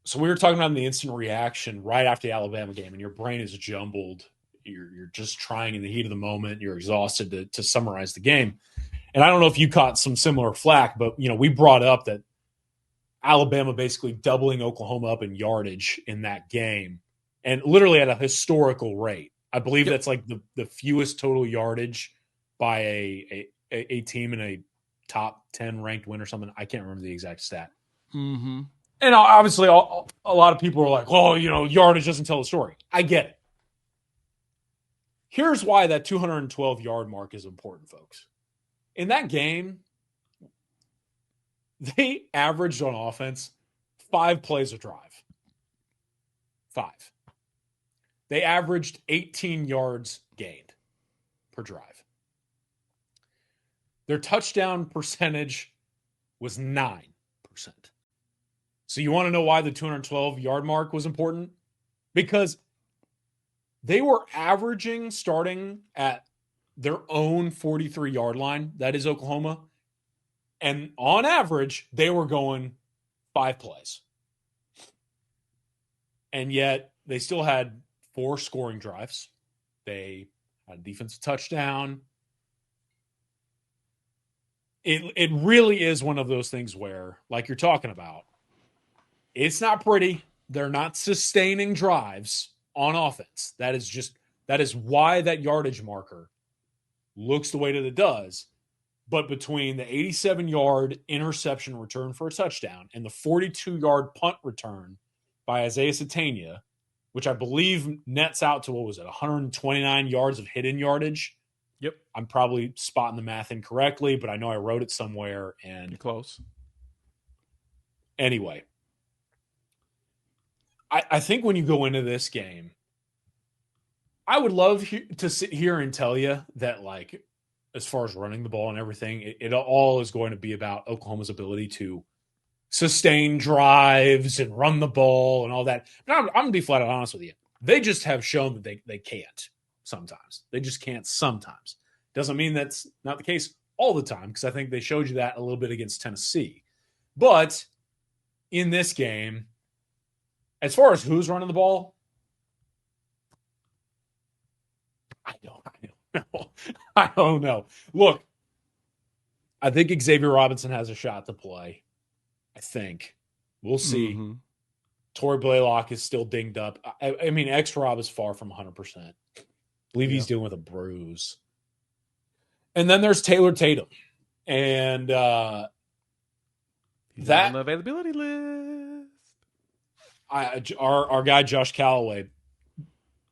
So we were talking about the instant reaction right after the Alabama game, and your brain is jumbled. You're just trying in the heat of the moment. You're exhausted to summarize the game. And I don't know if you caught some similar flack, but we brought up that Alabama basically doubling Oklahoma up in yardage in that game, and literally at a historical rate. I believe that's like the fewest total yardage by a team in a top 10 ranked win or something. I can't remember the exact stat. Mm-hmm. And obviously a lot of people are like, oh, yardage doesn't tell the story. I get it. Here's why that 212 yard mark is important, folks. In that game, they averaged on offense 5 plays a drive. 5. They averaged 18 yards gained per drive. Their touchdown percentage was 9%. So you want to know why the 212 yard mark was important? Because they were averaging starting at their own 43 yard line. That is Oklahoma. And on average, they were going 5 plays. And yet they still had 4 scoring drives. They had a defensive touchdown. It really is one of those things where, like you're talking about, it's not pretty. They're not sustaining drives on offense. That is why that yardage marker looks the way that it does. But between the 87-yard interception return for a touchdown and the 42-yard punt return by Isaiah Satania, which I believe nets out to, 129 yards of hidden yardage. Yep. I'm probably spotting the math incorrectly, but I know I wrote it somewhere. And you're close. Anyway, I think when you go into this game, I would love to sit here and tell you that, like, as far as running the ball and everything, it all is going to be about Oklahoma's ability to sustain drives and run the ball and all that. But I'm going to be flat out honest with you. They just have shown that they can't sometimes. They just can't sometimes. Doesn't mean that's not the case all the time, because I think they showed you that a little bit against Tennessee. But in this game, as far as who's running the ball, I don't know. Look, I think Xavier Robinson has a shot to play. I think. We'll see. Mm-hmm. Torrey Blaylock is still dinged up. I mean, X-Rob is far from 100%. I believe he's dealing with a bruise. And then there's Taylor Tatum. And he's on the availability list. Our guy Josh Calloway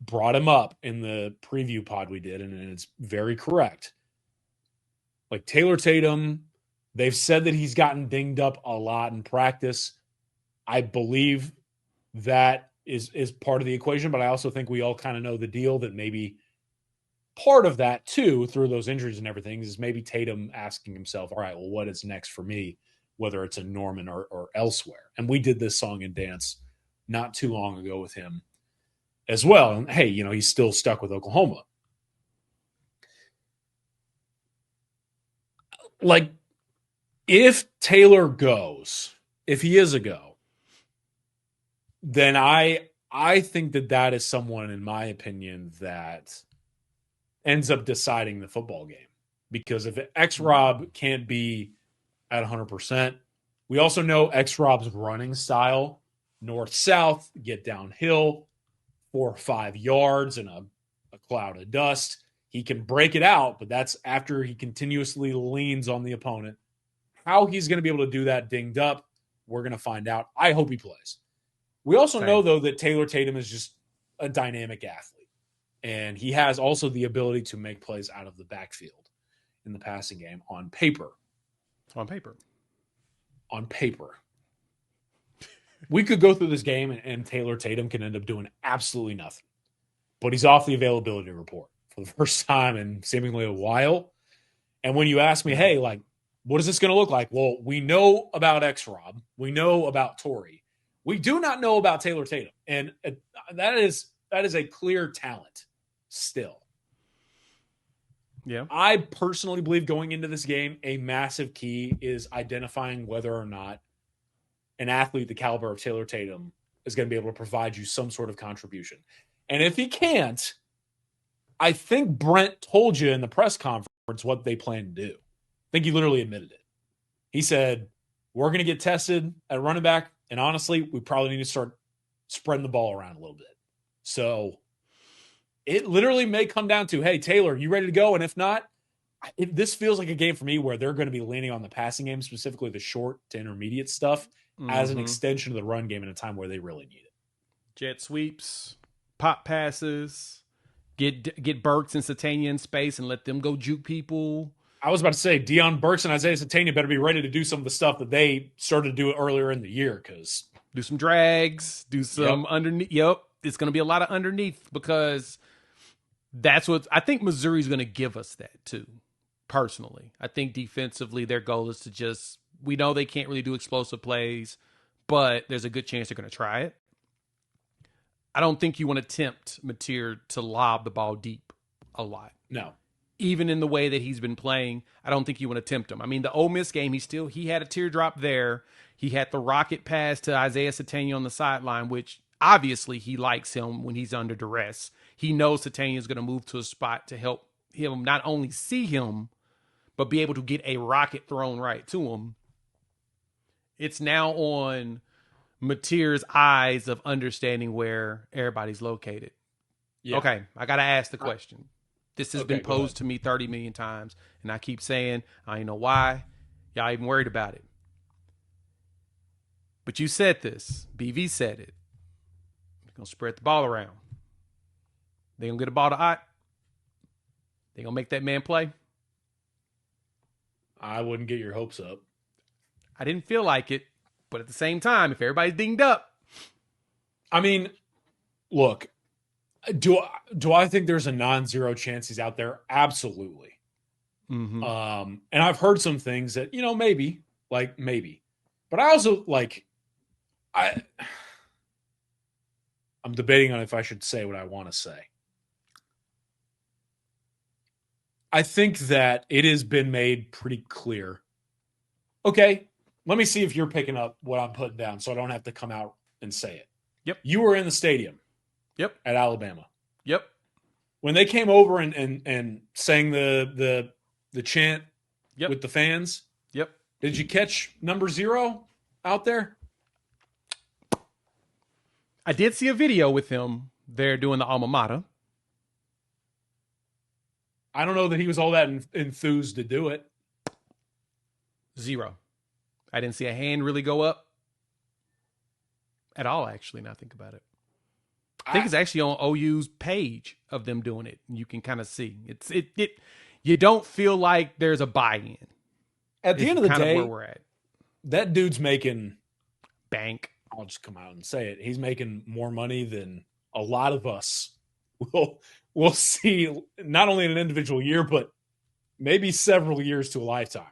brought him up in the preview pod we did, and it's very correct. Like, Taylor Tatum, they've said that he's gotten dinged up a lot in practice. I believe that is part of the equation, but I also think we all kind of know the deal that maybe part of that too, through those injuries and everything, is maybe Tatum asking himself, all right, well, what is next for me, whether it's in Norman or elsewhere? And we did this song and dance not too long ago with him as well. And hey, he's still stuck with Oklahoma. Like, if Taylor goes, if he is a go, then I think that is someone, in my opinion, that ends up deciding the football game. Because if X-Rob can't be at 100%, we also know X-Rob's running style, north-south, get downhill, 4 or 5 yards in a cloud of dust. He can break it out, but that's after he continuously leans on the opponent. How he's going to be able to do that dinged up, we're going to find out. I hope he plays. We also know, though, that Taylor Tatum is just a dynamic athlete. And he has also the ability to make plays out of the backfield in the passing game on paper. On paper. We could go through this game and Taylor Tatum can end up doing absolutely nothing. But he's off the availability report for the first time in seemingly a while. And when you ask me, hey, like, what is this going to look like? Well, we know about X-Rob. We know about Torrey. We do not know about Taylor Tatum. And that is a clear talent still. Yeah. I personally believe going into this game, a massive key is identifying whether or not an athlete the caliber of Taylor Tatum is going to be able to provide you some sort of contribution. And if he can't, I think Brent told you in the press conference what they plan to do. I think he literally admitted it. He said, we're going to get tested at running back, and honestly, we probably need to start spreading the ball around a little bit. So it literally may come down to, hey, Taylor, you ready to go? And if not, this feels like a game for me where they're going to be leaning on the passing game, specifically the short to intermediate stuff, as an extension of the run game in a time where they really need it. Jet sweeps, pop passes, get Burks and Satania in space and let them go juke people. I was about to say, Deion Burks and Isaiah Satania better be ready to do some of the stuff that they started to do earlier in the year. Because do some drags, do some underneath. Yep, it's going to be a lot of underneath, because that's what I think Missouri's going to give us that too. Personally, I think defensively their goal is to just, we know they can't really do explosive plays, but there's a good chance they're going to try it. I don't think you want to tempt Mateer to lob the ball deep a lot. No. Even in the way that he's been playing, I don't think you want to tempt him. I mean, the Ole Miss game, he had a teardrop there. He had the rocket pass to Isaiah Satania on the sideline, which obviously he likes him when he's under duress. He knows Satania is going to move to a spot to help him not only see him, but be able to get a rocket thrown right to him. It's now on Mateer's eyes of understanding where everybody's located. Yeah. Okay, I got to ask the question. This has been posed to me 30 million times, and I keep saying, I don't know why y'all even worried about it. But you said this. BV said it. They're going to spread the ball around. They're going to get a ball to Ott. They're going to make that man play. I wouldn't get your hopes up. I didn't feel like it, but at the same time, if everybody's dinged up. I mean, look, do I think there's a non-zero chance he's out there? Absolutely. Mm-hmm. And I've heard some things that, maybe. But I also, I'm debating on if I should say what I want to say. I think that it has been made pretty clear. Okay, let me see if you're picking up what I'm putting down so I don't have to come out and say it. Yep. You were in the stadium. Yep. At Alabama. Yep. When they came over and sang the chant with the fans. Yep. Did you catch number 0 out there? I did see a video with him there doing the alma mater. I don't know that he was all that enthused to do it. 0. I didn't see a hand really go up at all, actually, now I think about it. I think it's actually on OU's page of them doing it. You can kind of see. You don't feel like there's a buy-in. At the end of the day, where we're at. That dude's making bank. I'll just come out and say it. He's making more money than a lot of us we'll see not only in an individual year, but maybe several years to a lifetime.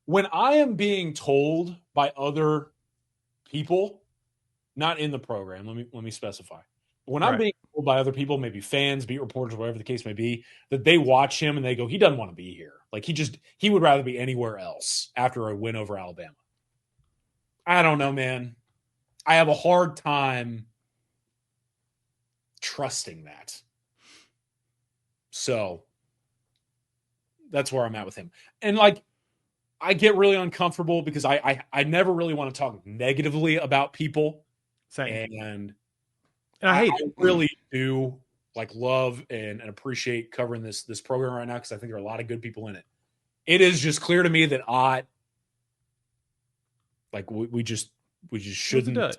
When I am being told by other people, not in the program, let me specify. When I'm being told by other people, maybe fans, beat reporters, whatever the case may be, that they watch him and they go, he doesn't want to be here. Like he would rather be anywhere else after a win over Alabama. I don't know, man. I have a hard time trusting that. So that's where I'm at with him. And like, I get really uncomfortable because I never really want to talk negatively about people. Same. And I hate it. I really do like love and appreciate covering this program right now because I think there are a lot of good people in it. It is just clear to me that we just shouldn't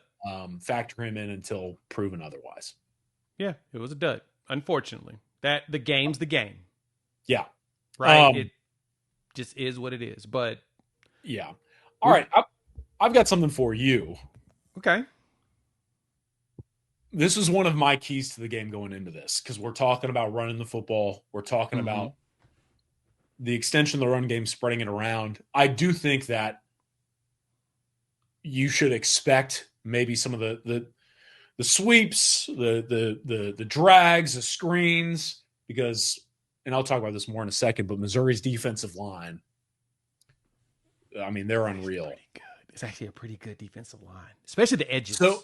factor him in until proven otherwise. Yeah, it was a dud. Unfortunately, that the game's the game. Yeah, right. It just is what it is. But yeah, all right. I've got something for you. Okay. This is one of my keys to the game going into this because we're talking about running the football. We're talking about the extension of the run game, spreading it around. I do think that you should expect maybe some of the sweeps, the drags, the screens, because, and I'll talk about this more in a second, but Missouri's defensive line, I mean, they're unreal. Pretty good. It's actually a pretty good defensive line, especially the edges. So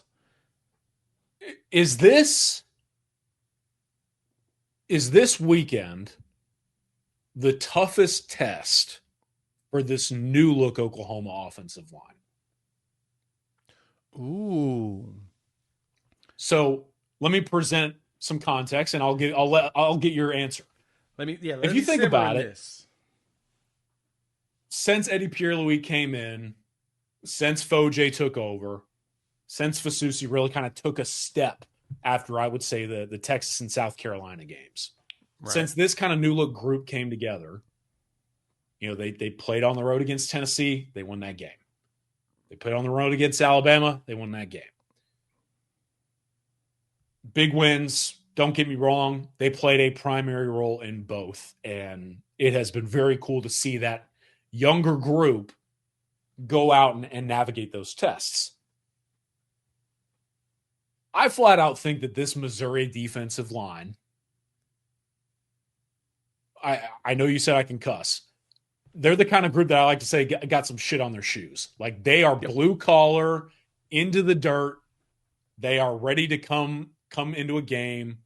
is this weekend the toughest test for this new look Oklahoma offensive line? Ooh. So let me present some context, and I'll get your answer. If you think about it, since Eddie Pierre-Louis came in, since Foje took over, since Fasusi really kind of took a step after, I would say, the Texas and South Carolina games, since this kind of new look group came together, you know, they played on the road against Tennessee, they won that game. They played on the road against Alabama, they won that game. Big wins, don't get me wrong. They played a primary role in both, and it has been very cool to see that younger group go out and navigate those tests. I flat out think that this Missouri defensive line, I know you said I can cuss. They're the kind of group that I like to say got some shit on their shoes. Like, they are blue collar, into the dirt. They are ready to come into a game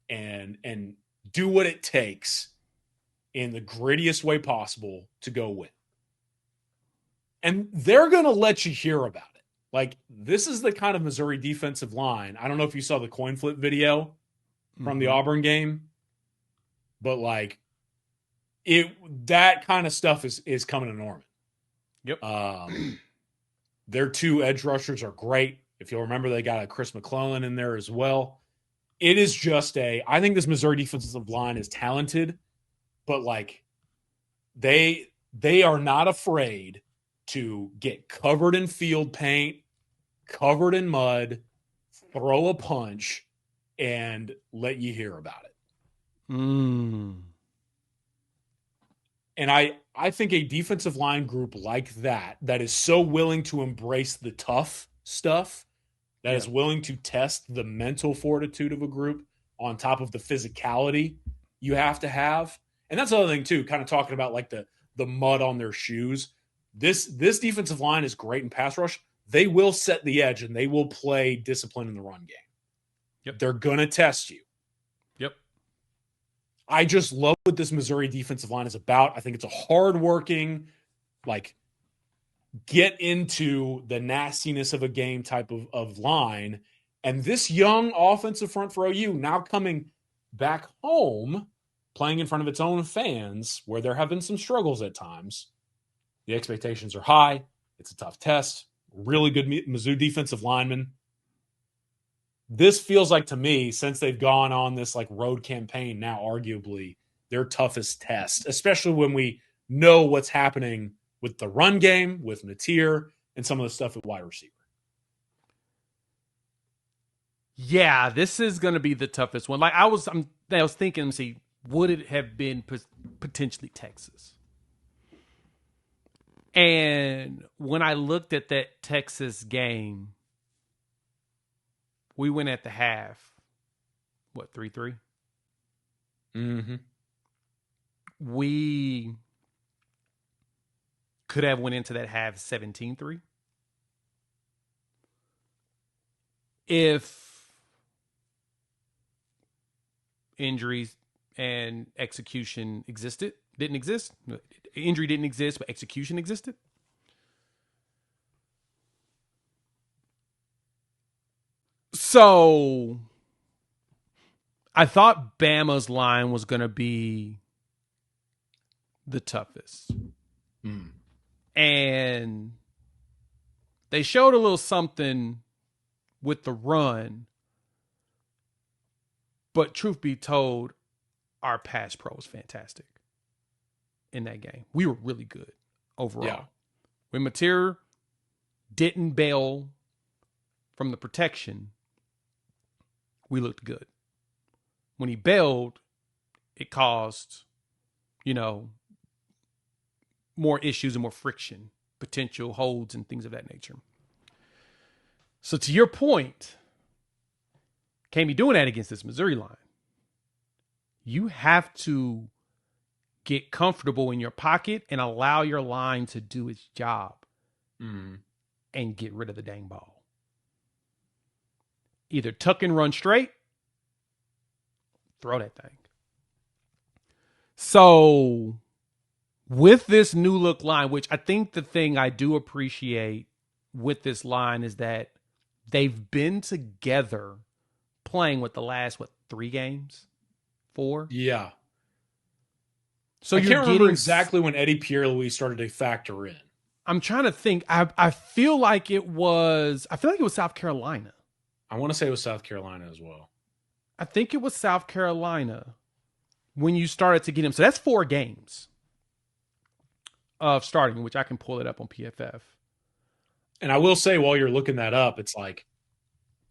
and do what it takes in the grittiest way possible to go win. And they're going to let you hear about it. Like, this is the kind of Missouri defensive line. I don't know if you saw the coin flip video from the Auburn game, but like, that kind of stuff is coming to Norman. Yep. Their two edge rushers are great. If you'll remember, they got a Chris McClellan in there as well. It is just I think this Missouri defensive line is talented, but like, they are not afraid to get covered in field paint, covered in mud, throw a punch, and let you hear about it. And I think a defensive line group like that is so willing to embrace the tough stuff, that is willing to test the mental fortitude of a group on top of the physicality you have to have. And that's the other thing too, kind of talking about like the mud on their shoes. This defensive line is great in pass rush. They will set the edge and they will play discipline in the run game. Yep. They're going to test you. Yep. I just love what this Missouri defensive line is about. I think it's a hardworking, like, get into the nastiness of a game type of line. And this young offensive front for OU now coming back home, playing in front of its own fans, where there have been some struggles at times. The expectations are high. It's a tough test. Really good Mizzou defensive lineman. This feels like, to me, since they've gone on this like road campaign, now arguably their toughest test, especially when we know what's happening with the run game, with Natir, and some of the stuff at wide receiver. Yeah, this is going to be the toughest one. Like I was thinking, let me see, would it have been potentially Texas? And when I looked at that Texas game, we went at the half, what, 3-3? Mm-hmm. We could have went into that half 17-3. If injuries and execution didn't exist. Injury didn't exist, but execution existed. So I thought Bama's line was going to be the toughest. Mm. And they showed a little something with the run. But truth be told, our pass pro was fantastic in that game. We were really good overall. Yeah. When Mateer didn't bail from the protection, we looked good. When he bailed, it caused, more issues and more friction, potential holds and things of that nature. So to your point, can't be doing that against this Missouri line. You have to get comfortable in your pocket and allow your line to do its job and get rid of the dang ball. Either tuck and run straight, throw that thing. So with this new look line, which I think the thing I do appreciate with this line is that they've been together playing with the last, 3 games? 4? Yeah. So I can't remember exactly when Eddie Pierre-Louis started to factor in. I'm trying to think. I feel like it was South Carolina. I want to say it was South Carolina as well. I think it was South Carolina when you started to get him. So that's 4 games of starting, which I can pull it up on PFF. And I will say, while you're looking that up, it's like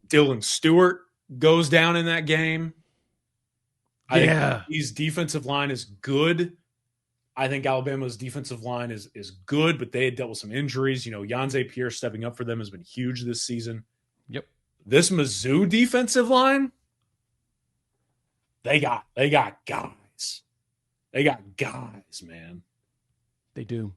Dylan Stewart goes down in that game. I think his defensive line is good. I think Alabama's defensive line is good, but they had dealt with some injuries. Yanze Pierre stepping up for them has been huge this season. Yep. This Mizzou defensive line, they got guys. They got guys, man. They do.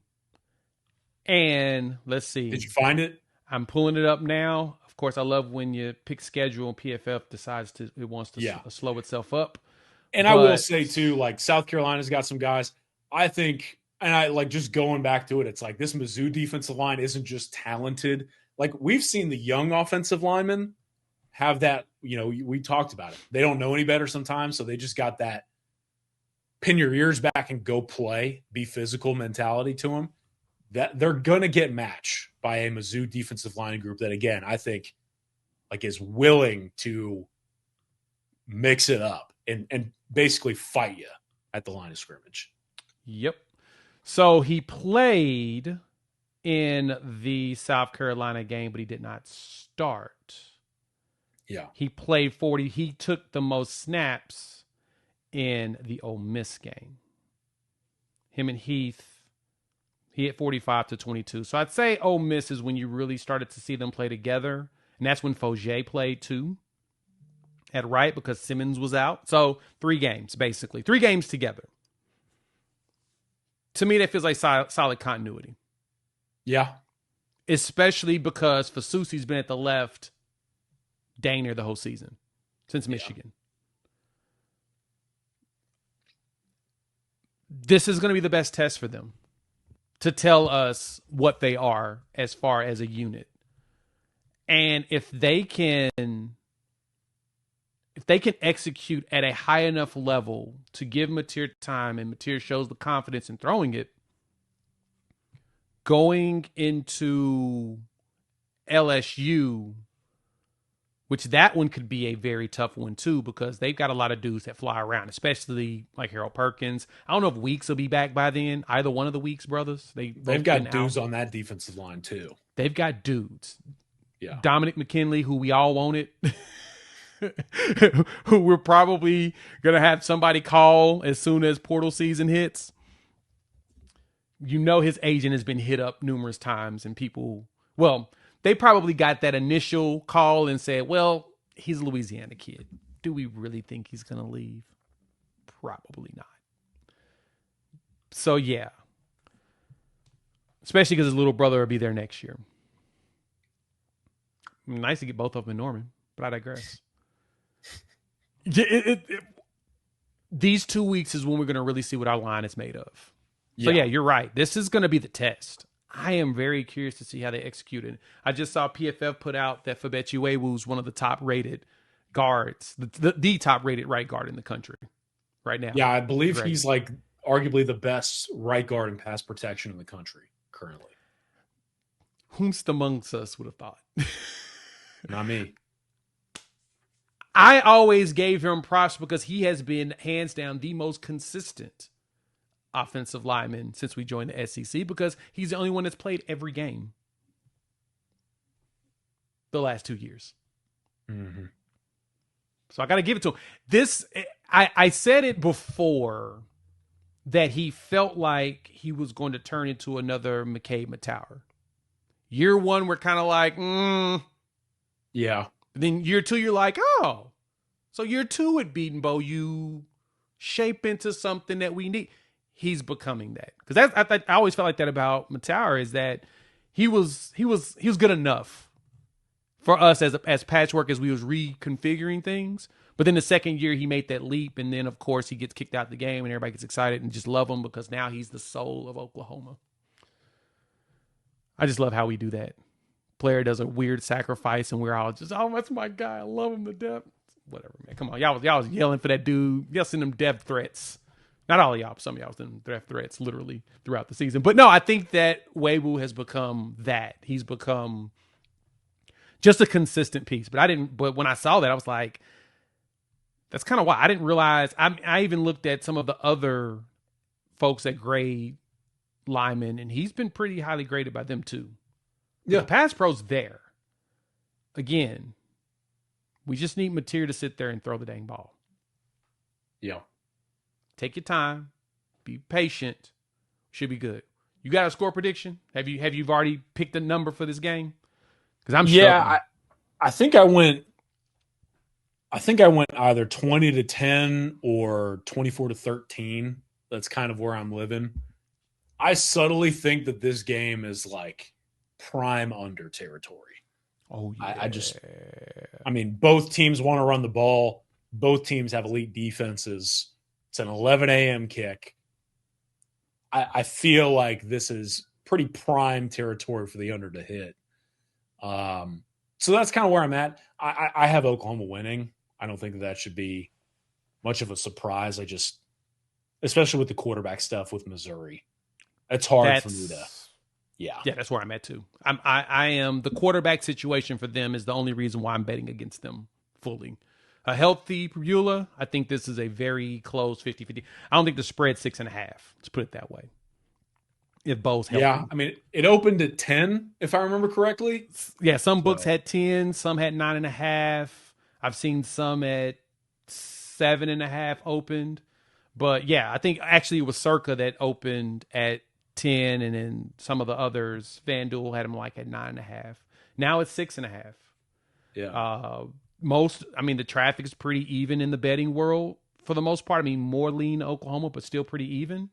And let's see. Did you find it? I'm pulling it up now. Of course, I love when you pick schedule and PFF decides it wants to slow itself up. And I will say, too, like South Carolina's got some guys. I think, and I like just going back to it, it's like this Mizzou defensive line isn't just talented. Like we've seen the young offensive linemen have that, we talked about it. They don't know any better sometimes, so they just got that pin your ears back and go play, be physical mentality to them. That they're going to get matched by a Mizzou defensive line group that, again, I think like is willing to mix it up and basically fight you at the line of scrimmage. Yep. So he played in the South Carolina game, but he did not start. Yeah. He played 40. He took the most snaps in the Ole Miss game. Him and Heath, he hit 45-22. So I'd say Ole Miss is when you really started to see them play together. And that's when Fogier played too at right because Simmons was out. So 3 games, basically. 3 games together. To me, that feels like solid continuity. Yeah. Especially because Fasusi's been at the left dang near the whole season since Michigan. This is going to be the best test for them to tell us what they are as far as a unit. And if they can execute at a high enough level to give Mateer time and Mateer shows the confidence in throwing it, going into LSU, which that one could be a very tough one too, because they've got a lot of dudes that fly around, especially like Harold Perkins. I don't know if Weeks will be back by then. Either one of the Weeks brothers. They've got dudes on that defensive line too. They've got dudes. Yeah. Dominic McKinley, who we all wanted. who we're probably going to have somebody call as soon as portal season hits. You know, his agent has been hit up numerous times, and people, well, they probably got that initial call and said, well, he's a Louisiana kid. Do we really think he's going to leave? Probably not. So, yeah. Especially because his little brother will be there next year. Nice to get both of them in Norman, but I digress. These 2 weeks is when we're going to really see what our line is made of. So, yeah, you're right. This is going to be the test. I am very curious to see how they execute it. I just saw PFF put out that Fabechi Uewu is one of the top-rated guards, the top-rated right guard in the country right now. Yeah, I believe he's like arguably the best right guard in pass protection in the country currently. Whomst amongst us would have thought? Not me. I always gave him props because he has been hands down the most consistent offensive lineman since we joined the SEC, because he's the only one that's played every game the last 2 years. Mm-hmm. So I got to give it to him. I said it before that he felt like he was going to turn into another McCabe Matauer. Year one, we're kind of like, yeah. Then year two, you're like, oh, so year two at Beaton Bow, you shape into something that we need. He's becoming that, because I always felt like that about Matauer, is that he was good enough for us as patchwork as we was reconfiguring things. But then the second year he made that leap, and then of course he gets kicked out of the game, and everybody gets excited and just love him because now he's the soul of Oklahoma. I just love how we do that. Player does a weird sacrifice, and we're all just, oh, that's my guy. I love him to death. Whatever, man. Come on, y'all was yelling for that dude. Y'all sending them death threats. Not all of y'all, but some of y'all was sending death threats literally throughout the season. But no, I think that Uewu has become that. He's become just a consistent piece. But when I saw that, I was like, that's kind of why I didn't realize. I even looked at some of the other folks that grade linemen, and he's been pretty highly graded by them too. Yeah, the pass pro's there. Again, we just need Mateer to sit there and throw the dang ball. Yeah. Take your time. Be patient. Should be good. You got a score prediction? Have you already picked a number for this game? Because I'm struggling. Yeah, I think I went either 20-10 or 24-13. That's kind of where I'm living. I subtly think that this game is like prime under territory. Oh, yeah. I mean, both teams want to run the ball. Both teams have elite defenses. It's an 11 a.m. kick. I feel like this is pretty prime territory for the under to hit. So that's kind of where I'm at. I have Oklahoma winning. I don't think that should be much of a surprise. Especially with the quarterback stuff with Missouri, it's hard for me to. Yeah, that's where I'm at too. I am the quarterback situation for them is the only reason why I'm betting against them fully. A healthy Pribula, I think this is a very close 50-50. I don't think the spread's 6.5. Let's put it that way. If Bo's healthy. Yeah, I mean, it opened at 10, if I remember correctly. Yeah, some books had 10, some had 9.5. I've seen some at 7.5 opened. But yeah, I think actually it was Circa that opened at 10, and then some of the others, FanDuel had them like at 9.5. Now it's 6.5. Yeah. The traffic is pretty even in the betting world for the most part. I mean, more lean to Oklahoma, but still pretty even.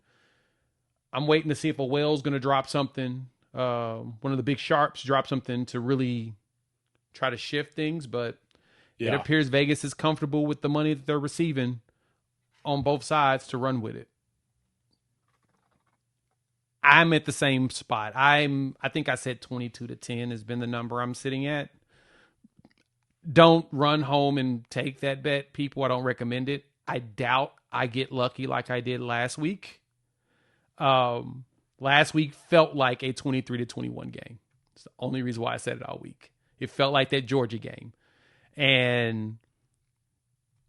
I'm waiting to see if a whale's going to drop something. One of the big sharps drop something to really try to shift things, but it appears Vegas is comfortable with the money that they're receiving on both sides to run with it. I'm at the same spot. I think I said 22-10 has been the number I'm sitting at. Don't run home and take that bet, people. I don't recommend it. I doubt I get lucky like I did last week. Last week felt like a 23-21 game. It's the only reason why I said it all week. It felt like that Georgia game. And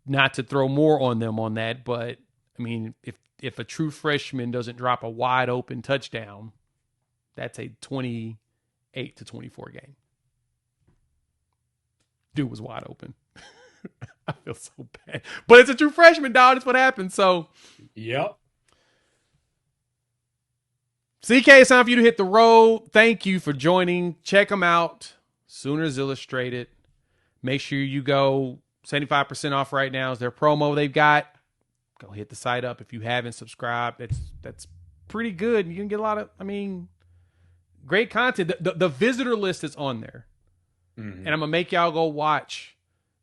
not to throw more on them on that, but I mean, if a true freshman doesn't drop a wide open touchdown, that's a 28-24 game. Dude was wide open. I feel so bad. But it's a true freshman, dog. That's what happened. So, yep. CK, it's time for you to hit the road. Thank you for joining. Check them out. Sooners Illustrated. Make sure you go 75% off right now is their promo they've got. Go hit the site up if you haven't subscribed. That's pretty good. You can get a lot of, great content. The visitor list is on there. Mm-hmm. And I'm going to make y'all go watch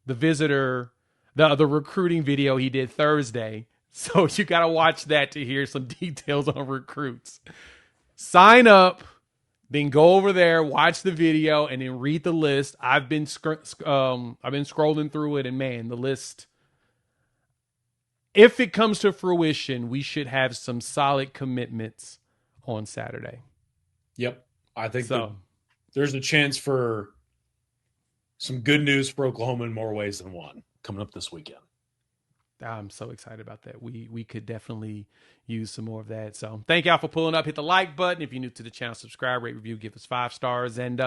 the visitor, the recruiting video he did Thursday. So you got to watch that to hear some details on recruits. Sign up, then go over there, watch the video, and then read the list. I've been scrolling through it, and man, the list, if it comes to fruition, we should have some solid commitments on Saturday. Yep. I think there's a chance for some good news for Oklahoma in more ways than one coming up this weekend. I'm so excited about that. We could definitely use some more of that. So thank y'all for pulling up. Hit the like button. If you're new to the channel, subscribe, rate, review, give us 5 stars. And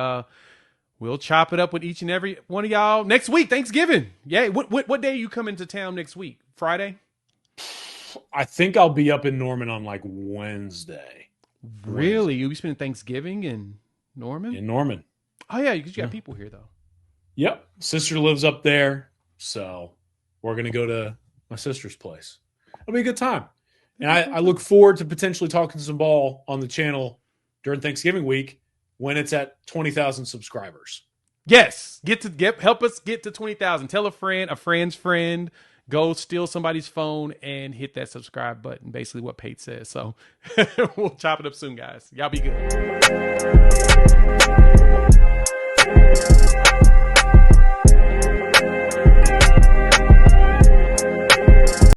we'll chop it up with each and every one of y'all next week. Thanksgiving. Yeah. What day are you coming to town next week? Friday? I think I'll be up in Norman on like Wednesday. Really? You'll be spending Thanksgiving in Norman? In Norman. Oh, yeah. Because you got people here, though. Yep. Sister lives up there. So we're going to go to my sister's place. It'll be a good time. And I look forward to potentially talking some ball on the channel during Thanksgiving week when it's at 20,000 subscribers. Yes. Help us get to 20,000. Tell a friend, a friend's friend. Go steal somebody's phone and hit that subscribe button. Basically what Pate says. So we'll chop it up soon, guys. Y'all be good.